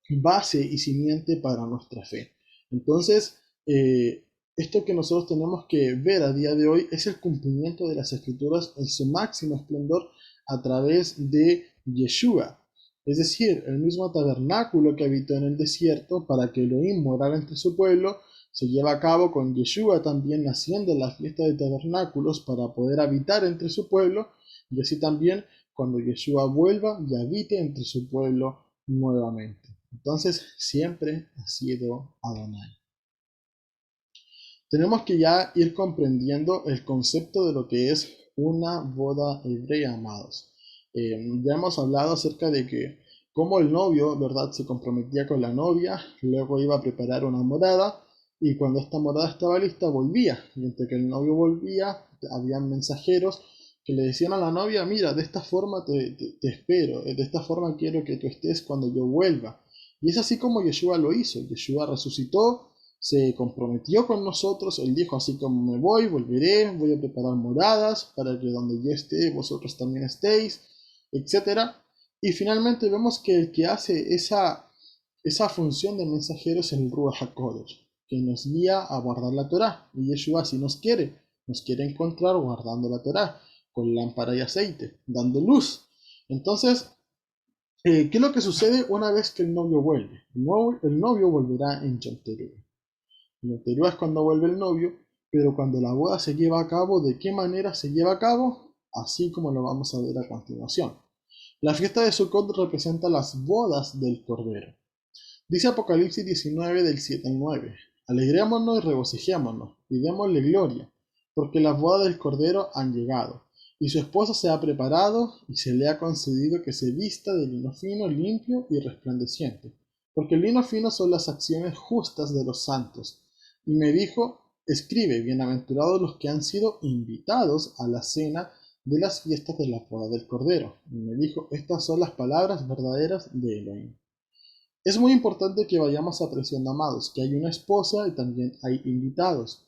base y simiente para nuestra fe. Entonces, esto que nosotros tenemos que ver a día de hoy es el cumplimiento de las escrituras en su máximo esplendor a través de Yeshua. Es decir, el mismo tabernáculo que habitó en el desierto para que Elohim morara entre su pueblo, se lleva a cabo con Yeshua también naciendo en la fiesta de tabernáculos para poder habitar entre su pueblo, y así también cuando Yeshua vuelva y habite entre su pueblo nuevamente. Entonces siempre ha sido Adonai. Tenemos que ya ir comprendiendo el concepto de lo que es una boda hebrea, amados. Ya hemos hablado acerca de que como el novio, ¿verdad?, se comprometía con la novia, luego iba a preparar una morada y cuando esta morada estaba lista volvía. Y entre que el novio volvía, habían mensajeros que le decían a la novia: mira, de esta forma te espero, de esta forma quiero que tú estés cuando yo vuelva. Y es así como Yeshua lo hizo. Yeshua resucitó, se comprometió con nosotros, él dijo: así como me voy, volveré, voy a preparar moradas para que donde yo esté, vosotros también estéis, etcétera. Y finalmente vemos que el que hace esa función de mensajero es el Ruach HaKodesh, que nos guía a guardar la Torá. Y Yeshua si nos quiere encontrar guardando la Torá, con lámpara y aceite, dando luz. Entonces, ¿qué es lo que sucede una vez que el novio vuelve? El novio volverá en Yom Teruah. Yom Teruah es cuando vuelve el novio, pero cuando la boda se lleva a cabo, ¿de qué manera se lleva a cabo? Así como lo vamos a ver a continuación. La fiesta de Sukkot representa las bodas del Cordero. Dice Apocalipsis 19 del 7 al 9: Alegrémonos y regocijémonos, y démosle gloria, porque las bodas del Cordero han llegado, y su esposa se ha preparado, y se le ha concedido que se vista de lino fino, limpio y resplandeciente, porque el lino fino son las acciones justas de los santos. Y me dijo: escribe, bienaventurados los que han sido invitados a la cena de las fiestas de la boda del Cordero. Y me dijo: estas son las palabras verdaderas de Elohim. Es muy importante que vayamos apreciando, amados, que hay una esposa y también hay invitados.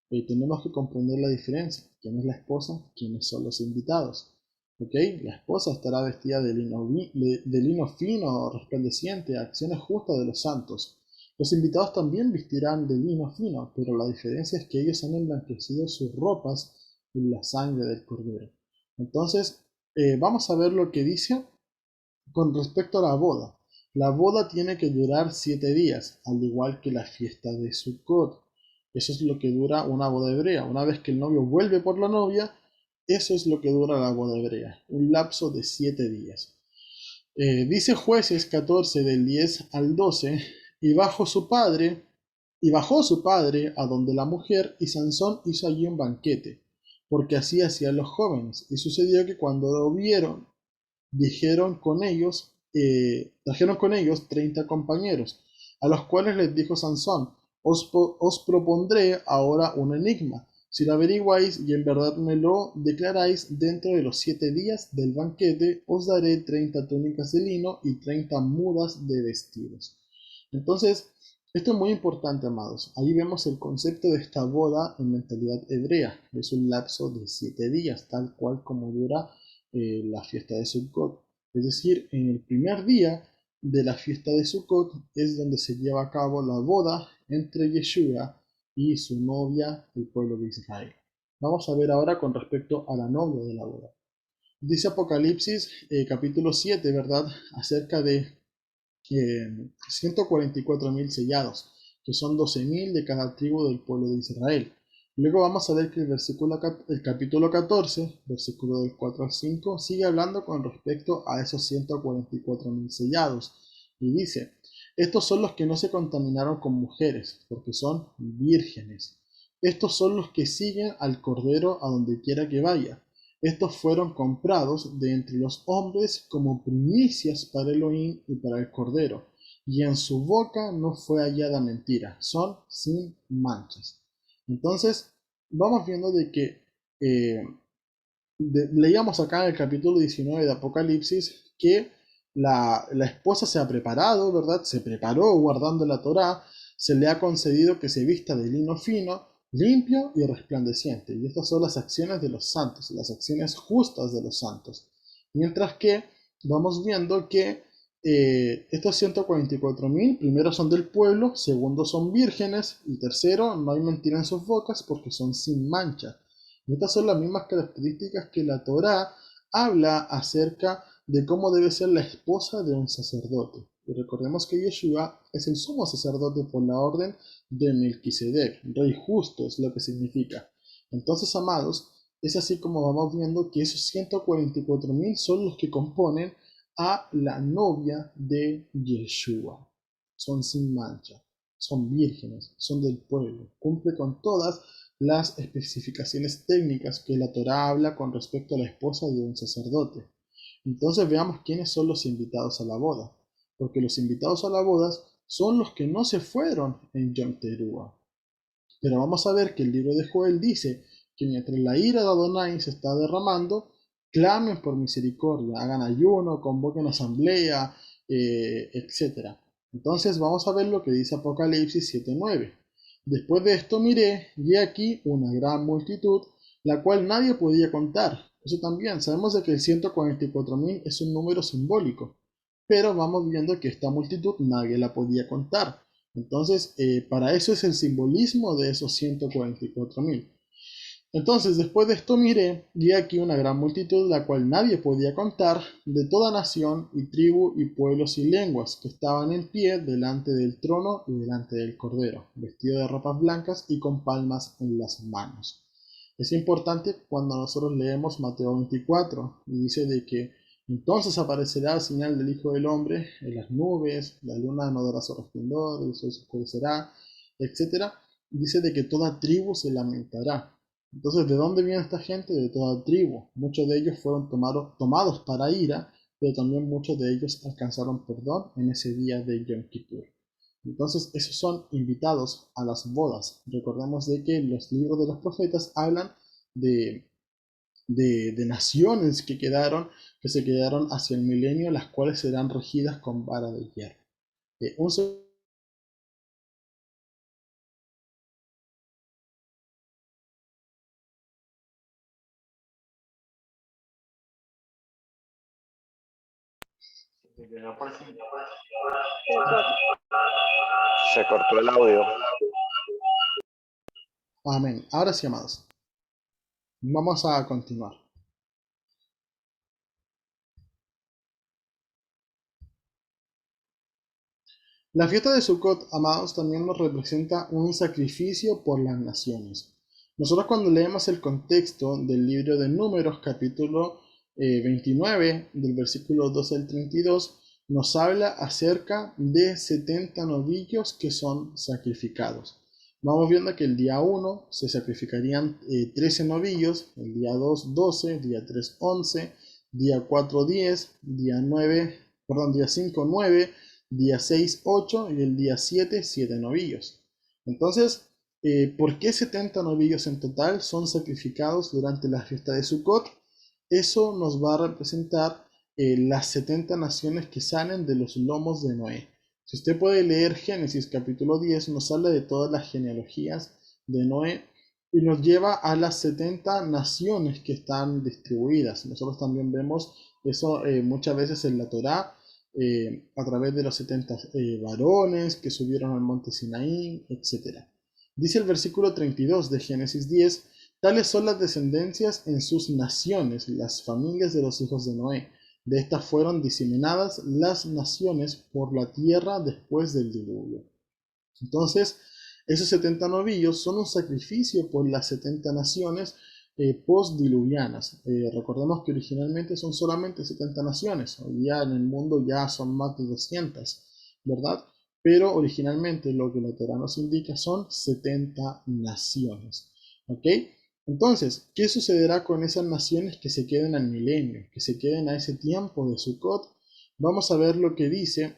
Tenemos que comprender la diferencia. ¿Quién es la esposa? ¿Quiénes son los invitados? ¿Ok? La esposa estará vestida de lino fino, resplandeciente, acciones justas de los santos. Los invitados también vestirán de lino fino, pero la diferencia es que ellos han emblanquecido sus ropas en la sangre del Cordero. Entonces, vamos a ver lo que dice con respecto a la boda. La boda tiene que durar 7 días, al igual que la fiesta de Sukkot. Eso es lo que dura una boda hebrea. Una vez que el novio vuelve por la novia, eso es lo que dura la boda hebrea, un lapso de 7 días. Dice Jueces 14 del 10 al 12: y bajó su padre a donde la mujer, y Sansón hizo allí un banquete, porque así hacían los jóvenes. Y sucedió que cuando lo vieron, trajeron con ellos 30 compañeros, a los cuales les dijo Sansón: os propondré ahora un enigma. Si lo averiguáis y en verdad me lo declaráis, dentro de los 7 días del banquete os daré 30 túnicas de lino y 30 mudas de vestidos. Entonces, esto es muy importante, amados. Ahí vemos el concepto de esta boda en mentalidad hebrea. Es un lapso de 7 días, tal cual como dura la fiesta de Sukkot. Es decir, en el primer día de la fiesta de Sukkot es donde se lleva a cabo la boda entre Yeshua y su novia, el pueblo de Israel. Vamos a ver ahora con respecto a la novia de la boda. Dice Apocalipsis capítulo 7, ¿verdad? Acerca de 144.000 sellados. que son 12.000 de cada tribu del pueblo de Israel. Luego vamos a ver que el capítulo 14, versículo del 4 al 5, sigue hablando con respecto a esos 144.000 sellados. Y dice, estos son los que no se contaminaron con mujeres, porque son vírgenes. Estos son los que siguen al Cordero a donde quiera que vaya. Estos fueron comprados de entre los hombres como primicias para Elohim y para el Cordero, y en su boca no fue hallada mentira, son sin manchas. Entonces, vamos viendo de que eh, leíamos acá en el capítulo 19 de Apocalipsis que la esposa se ha preparado, ¿verdad? Se preparó guardando la Torá, se le ha concedido que se vista de lino fino, limpio y resplandeciente. Y estas son las acciones de los santos, las acciones justas de los santos. Mientras que vamos viendo que estos 144.000, primero son del pueblo, segundo son vírgenes y tercero no hay mentira en sus bocas porque son sin mancha. Estas son las mismas características que la Torá habla acerca de cómo debe ser la esposa de un sacerdote. Y recordemos que Yeshua es el sumo sacerdote por la orden de Melquisedec, rey justo es lo que significa. Entonces, amados, es así como vamos viendo que esos 144.000 son los que componen a la novia de Yeshua. Son sin mancha, son vírgenes, son del pueblo, cumple con todas las especificaciones técnicas que la Torá habla con respecto a la esposa de un sacerdote. Entonces veamos quiénes son los invitados a la boda, porque los invitados a la boda son los que no se fueron en Yom Teruah. Pero vamos a ver que el libro de Joel dice que mientras la ira de Adonai se está derramando, clamen por misericordia, hagan ayuno, convoquen asamblea, etc. Entonces vamos a ver lo que dice Apocalipsis 7:9. Después de esto miré, y aquí una gran multitud, la cual nadie podía contar. Eso también, sabemos de que el 144.000 es un número simbólico, pero vamos viendo que esta multitud nadie la podía contar. Entonces, para eso es el simbolismo de esos 144.000. Entonces, después de esto miré, y aquí una gran multitud, la cual nadie podía contar, de toda nación y tribu y pueblos y lenguas, que estaban en pie delante del trono y delante del Cordero, vestidos de ropas blancas y con palmas en las manos. Es importante cuando nosotros leemos Mateo 24, y dice de que entonces aparecerá la señal del Hijo del Hombre en las nubes, la luna no dará su resplandor, el sol se oscurecerá, etc. Dice de que toda tribu se lamentará. Entonces, ¿de dónde viene esta gente? De toda tribu. Muchos de ellos fueron tomados para ira, pero también muchos de ellos alcanzaron perdón en ese día de Yom Kippur. Entonces, esos son invitados a las bodas. Recordemos de que los libros de los profetas hablan de, de naciones que se quedaron hacia el milenio, las cuales serán regidas con vara de hierro. Un Se corta. Se cortó el audio. Amén. Ahora sí, amados. Vamos a continuar. La fiesta de Sukkot, amados, también nos representa un sacrificio por las naciones. Nosotros cuando leemos el contexto del libro de Números, capítulo 29, del versículo 12 al 32, nos habla acerca de 70 novillos que son sacrificados. Vamos viendo que el día 1 se sacrificarían 13 novillos, el día 2 12, día 3 11, día 4 10, día 5 9, día 6 8 y el día 7 7 novillos. Entonces, ¿por qué 70 novillos en total son sacrificados durante la fiesta de Sukkot? Eso nos va a representar las 70 naciones que salen de los lomos de Noé. Si usted puede leer Génesis capítulo 10, nos habla de todas las genealogías de Noé y nos lleva a las 70 naciones que están distribuidas. Nosotros también vemos eso muchas veces en la Torá, a través de los 70 varones que subieron al monte Sinaí, etc. Dice el versículo 32 de Génesis 10, tales son las descendencias en sus naciones, las familias de los hijos de Noé. De estas fueron diseminadas las naciones por la tierra después del diluvio. Entonces, esos 70 novillos son un sacrificio por las 70 naciones postdiluvianas. Recordemos que originalmente son solamente 70 naciones, hoy día en el mundo ya son más de 200, ¿verdad? Pero originalmente lo que la Torá nos indica son 70 naciones, ¿ok? Entonces, ¿qué sucederá con esas naciones que se queden al milenio, que se queden a ese tiempo de Sukkot? Vamos a ver lo que dice,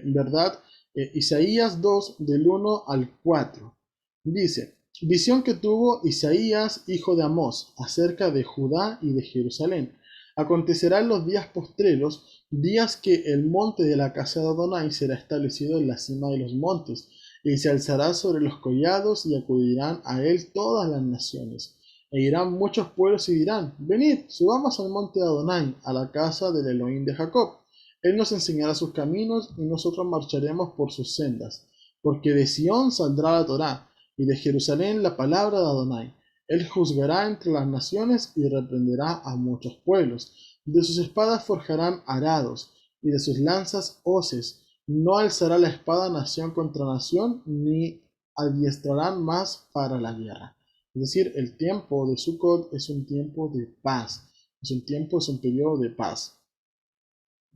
¿verdad? Isaías 2 del 1 al 4. Dice, visión que tuvo Isaías, hijo de Amós, acerca de Judá y de Jerusalén. Acontecerá en los días postreros, días que el monte de la casa de Adonai será establecido en la cima de los montes, y se alzará sobre los collados, y acudirán a él todas las naciones. E irán muchos pueblos y dirán, venid, subamos al monte de Adonai, a la casa del Elohim de Jacob. Él nos enseñará sus caminos y nosotros marcharemos por sus sendas. Porque de Sión saldrá la Torá y de Jerusalén la palabra de Adonai. Él juzgará entre las naciones y reprenderá a muchos pueblos. De sus espadas forjarán arados y de sus lanzas hoces. No alzará la espada nación contra nación, ni adiestrarán más para la guerra. Es decir, el tiempo de Sukkot es un tiempo de paz. Es un periodo de paz.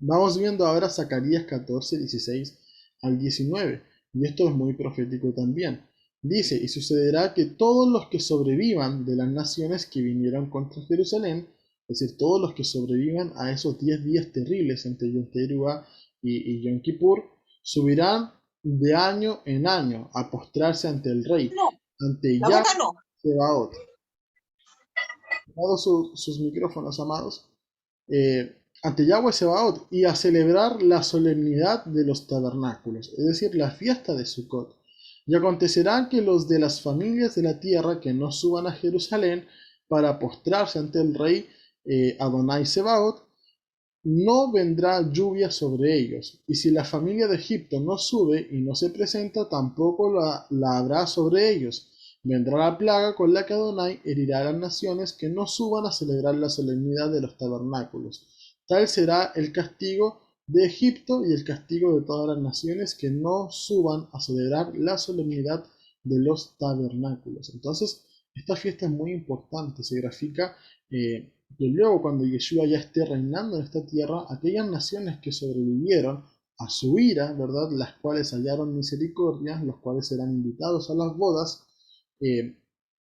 Vamos viendo ahora Zacarías 14, 16 al 19, y esto es muy profético también. Dice, y sucederá que todos los que sobrevivan de las naciones que vinieron contra Jerusalén, es decir, todos los que sobrevivan a esos 10 días terribles entre Yom Teruah y Yom Kippur, subirán de año en año a postrarse ante el rey, No, ante la Yahweh boca no. Sebaot. Todos sus micrófonos, amados. Ante Yahweh Sebaot y a celebrar la solemnidad de los tabernáculos, es decir, la fiesta de Sukkot. Y acontecerá que los de las familias de la tierra que no suban a Jerusalén para postrarse ante el rey Adonai Sebaot, no vendrá lluvia sobre ellos, y si la familia de Egipto no sube y no se presenta, tampoco la habrá sobre ellos. Vendrá la plaga con la que Adonai herirá a las naciones que no suban a celebrar la solemnidad de los tabernáculos. Tal será el castigo de Egipto y el castigo de todas las naciones que no suban a celebrar la solemnidad de los tabernáculos. Entonces, esta fiesta es muy importante, se grafica que luego cuando Yeshua ya esté reinando en esta tierra, aquellas naciones que sobrevivieron a su ira, ¿verdad? Las cuales hallaron misericordia, los cuales serán invitados a las bodas, eh,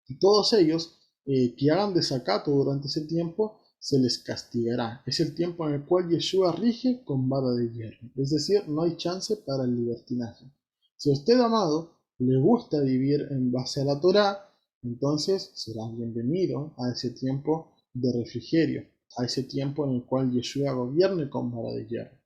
y todos ellos que hagan desacato durante ese tiempo, se les castigará. Es el tiempo en el cual Yeshua rige con vara de hierro. Es decir, no hay chance para el libertinaje. Si a usted, amado, le gusta vivir en base a la Torá, entonces será bienvenido a ese tiempo de refrigerio, a ese tiempo en el cual Yeshua gobierne con vara de hierro.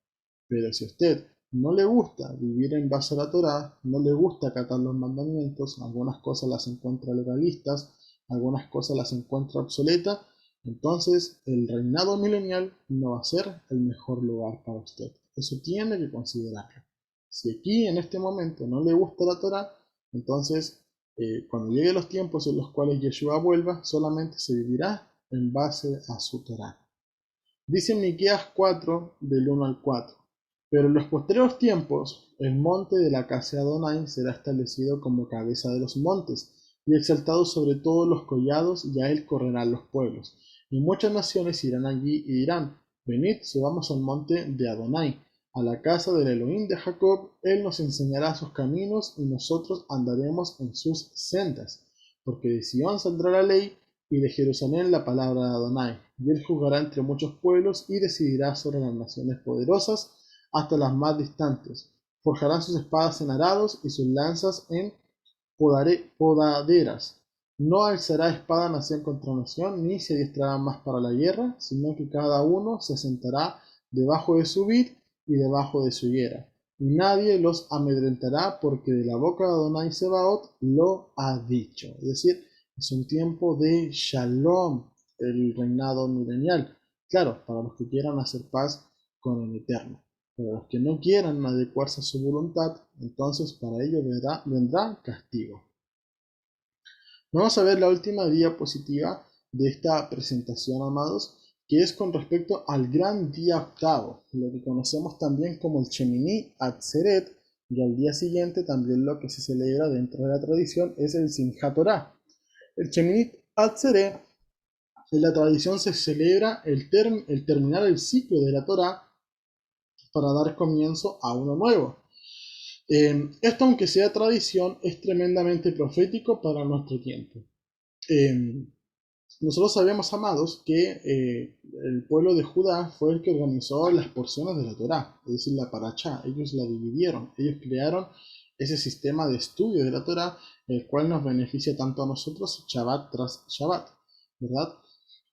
Pero si a usted no le gusta vivir en base a la Torá, no le gusta acatar los mandamientos, algunas cosas las encuentra legalistas, algunas cosas las encuentra obsoletas, entonces el reinado milenial no va a ser el mejor lugar para usted. Eso tiene que considerarlo. Si aquí en este momento no le gusta la Torá, entonces cuando lleguen los tiempos en los cuales Yeshua vuelva, solamente se vivirá en base a su Torá. Dice en Miqueas 4, del 1 al 4. Pero en los postreros tiempos, el monte de la casa de Adonai será establecido como cabeza de los montes, y exaltado sobre todos los collados, y a él correrán los pueblos. Y muchas naciones irán allí y dirán, venid, subamos al monte de Adonai, a la casa del Elohim de Jacob, él nos enseñará sus caminos, y nosotros andaremos en sus sendas. Porque de Sión saldrá la ley, y de Jerusalén la palabra de Adonai, y él juzgará entre muchos pueblos y decidirá sobre las naciones poderosas hasta las más distantes. Forjarán sus espadas en arados y sus lanzas en podaderas. No alzará espada nación contra nación, ni se adiestrará más para la guerra, sino que cada uno se sentará debajo de su vid y debajo de su higuera. Y nadie los amedrentará, porque de la boca de Adonai Sebaot lo ha dicho. Es decir, es un tiempo de Shalom, el reinado milenial. Claro, para los que quieran hacer paz con el Eterno. Para los que no quieran adecuarse a su voluntad, entonces para ello vendrá castigo. Vamos a ver la última diapositiva de esta presentación, amados, que es con respecto al gran día octavo, lo que conocemos también como el Shemini Atzeret, Y al día siguiente también lo que se celebra dentro de la tradición es el Simchat Torah. El Sheminit Atzeret, en la tradición se celebra el terminar el ciclo de la Torah para dar comienzo a uno nuevo. Esto, aunque sea tradición, es tremendamente profético para nuestro tiempo. Eh, Nosotros sabemos, amados, que el pueblo de Judá fue el que organizó las porciones de la Torá, es decir, la paracha. Ellos la dividieron, ellos crearon ese sistema de estudio de la Torá, el cual nos beneficia tanto a nosotros, Shabbat tras Shabbat, ¿verdad?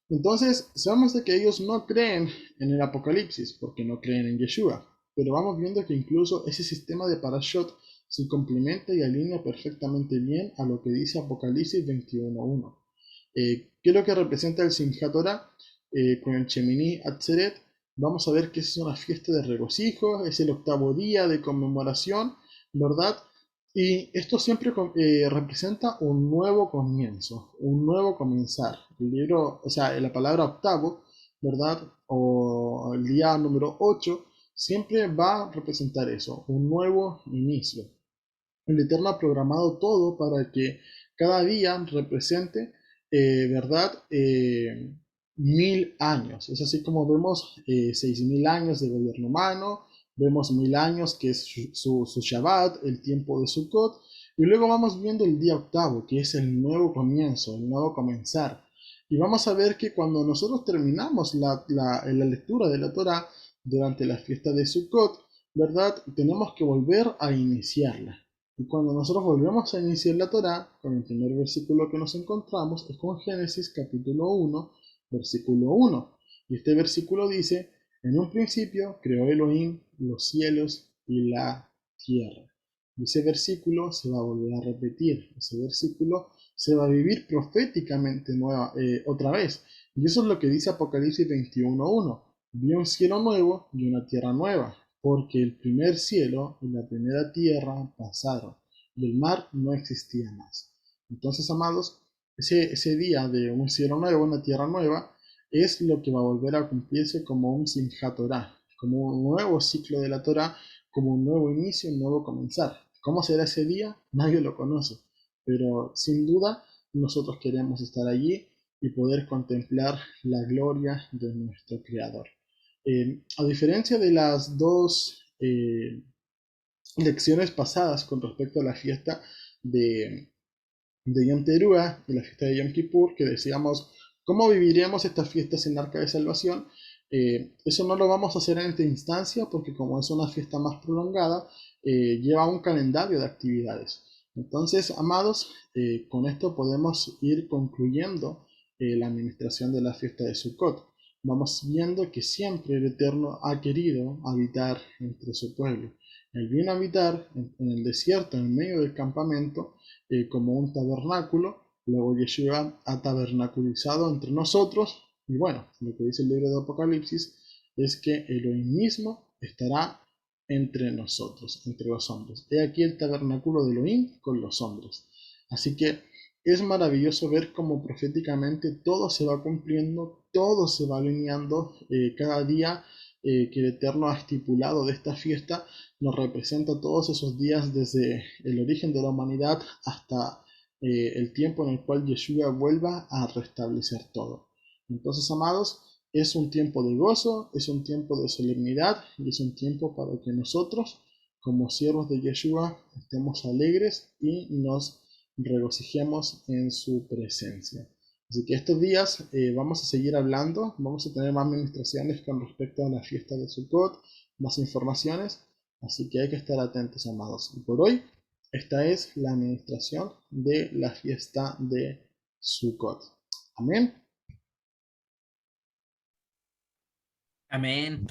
Entonces, sabemos de que ellos no creen en el Apocalipsis, porque no creen en Yeshua, pero vamos viendo que incluso ese sistema de parashot se complementa y alinea perfectamente bien a lo que dice Apocalipsis 21.1. ¿Qué es lo que representa el Simchat Torah? Con el Shemini Atzeret, vamos a ver que es una fiesta de regocijo, es el octavo día de conmemoración, ¿verdad? Y esto siempre representa un nuevo comienzo, un nuevo comenzar. El libro, o sea, la palabra octavo, ¿verdad? O el día número 8 siempre va a representar eso, un nuevo inicio. El Eterno ha programado todo para que cada día represente, ¿verdad? 1000 años. Es así como vemos 6000 años de gobierno humano, vemos 1000 años que es su Shabbat, el tiempo de Sukkot, y luego vamos viendo el día octavo, que es el nuevo comienzo, el nuevo comenzar. Y vamos a ver que cuando nosotros terminamos la lectura de la Torah durante la fiesta de Sukkot, ¿verdad? Tenemos que volver a iniciarla. Y cuando nosotros volvemos a iniciar la Torá, con el primer versículo que nos encontramos es con Génesis capítulo 1, versículo 1. Y este versículo dice, en un principio creó Elohim los cielos y la tierra. Y ese versículo se va a volver a repetir, ese versículo se va a vivir proféticamente otra vez. Y eso es lo que dice Apocalipsis 21.1. Vi un cielo nuevo y una tierra nueva, porque el primer cielo y la primera tierra pasaron, y el mar no existía más. Entonces, amados, ese día de un cielo nuevo, una tierra nueva, es lo que va a volver a cumplirse como un Simchat Torah, como un nuevo ciclo de la Torah, como un nuevo inicio, un nuevo comenzar. ¿Cómo será ese día? Nadie lo conoce, pero sin duda nosotros queremos estar allí y poder contemplar la gloria de nuestro Creador. A diferencia de las dos lecciones pasadas con respecto a la fiesta de Yom Teruah y la fiesta de Yom Kippur, que decíamos cómo viviremos estas fiestas en Arca de Salvación, eso no lo vamos a hacer en esta instancia porque como es una fiesta más prolongada, lleva un calendario de actividades. Entonces, amados, con esto podemos ir concluyendo la administración de la fiesta de Sukkot. Vamos viendo que siempre el Eterno ha querido habitar entre su pueblo. Él vino a habitar en el desierto, en medio del campamento, como un tabernáculo. Luego Yeshua ha tabernaculizado entre nosotros. Y bueno, lo que dice el libro de Apocalipsis es que Elohim mismo estará entre nosotros, entre los hombres. He aquí el tabernáculo de Elohim con los hombres. Así que es maravilloso ver cómo proféticamente todo se va cumpliendo, todo se va alineando cada día que el Eterno ha estipulado de esta fiesta nos representa todos esos días desde el origen de la humanidad hasta el tiempo en el cual Yeshua vuelva a restablecer todo. Entonces, amados, es un tiempo de gozo, es un tiempo de solemnidad y es un tiempo para que nosotros, como siervos de Yeshua, estemos alegres y nos regocijemos en su presencia. Así que estos días vamos a seguir hablando, vamos a tener más administraciones con respecto a la fiesta de Sukkot, más informaciones, así que hay que estar atentos, amados. Y por hoy, esta es la administración de la fiesta de Sukkot. Amén. Amén.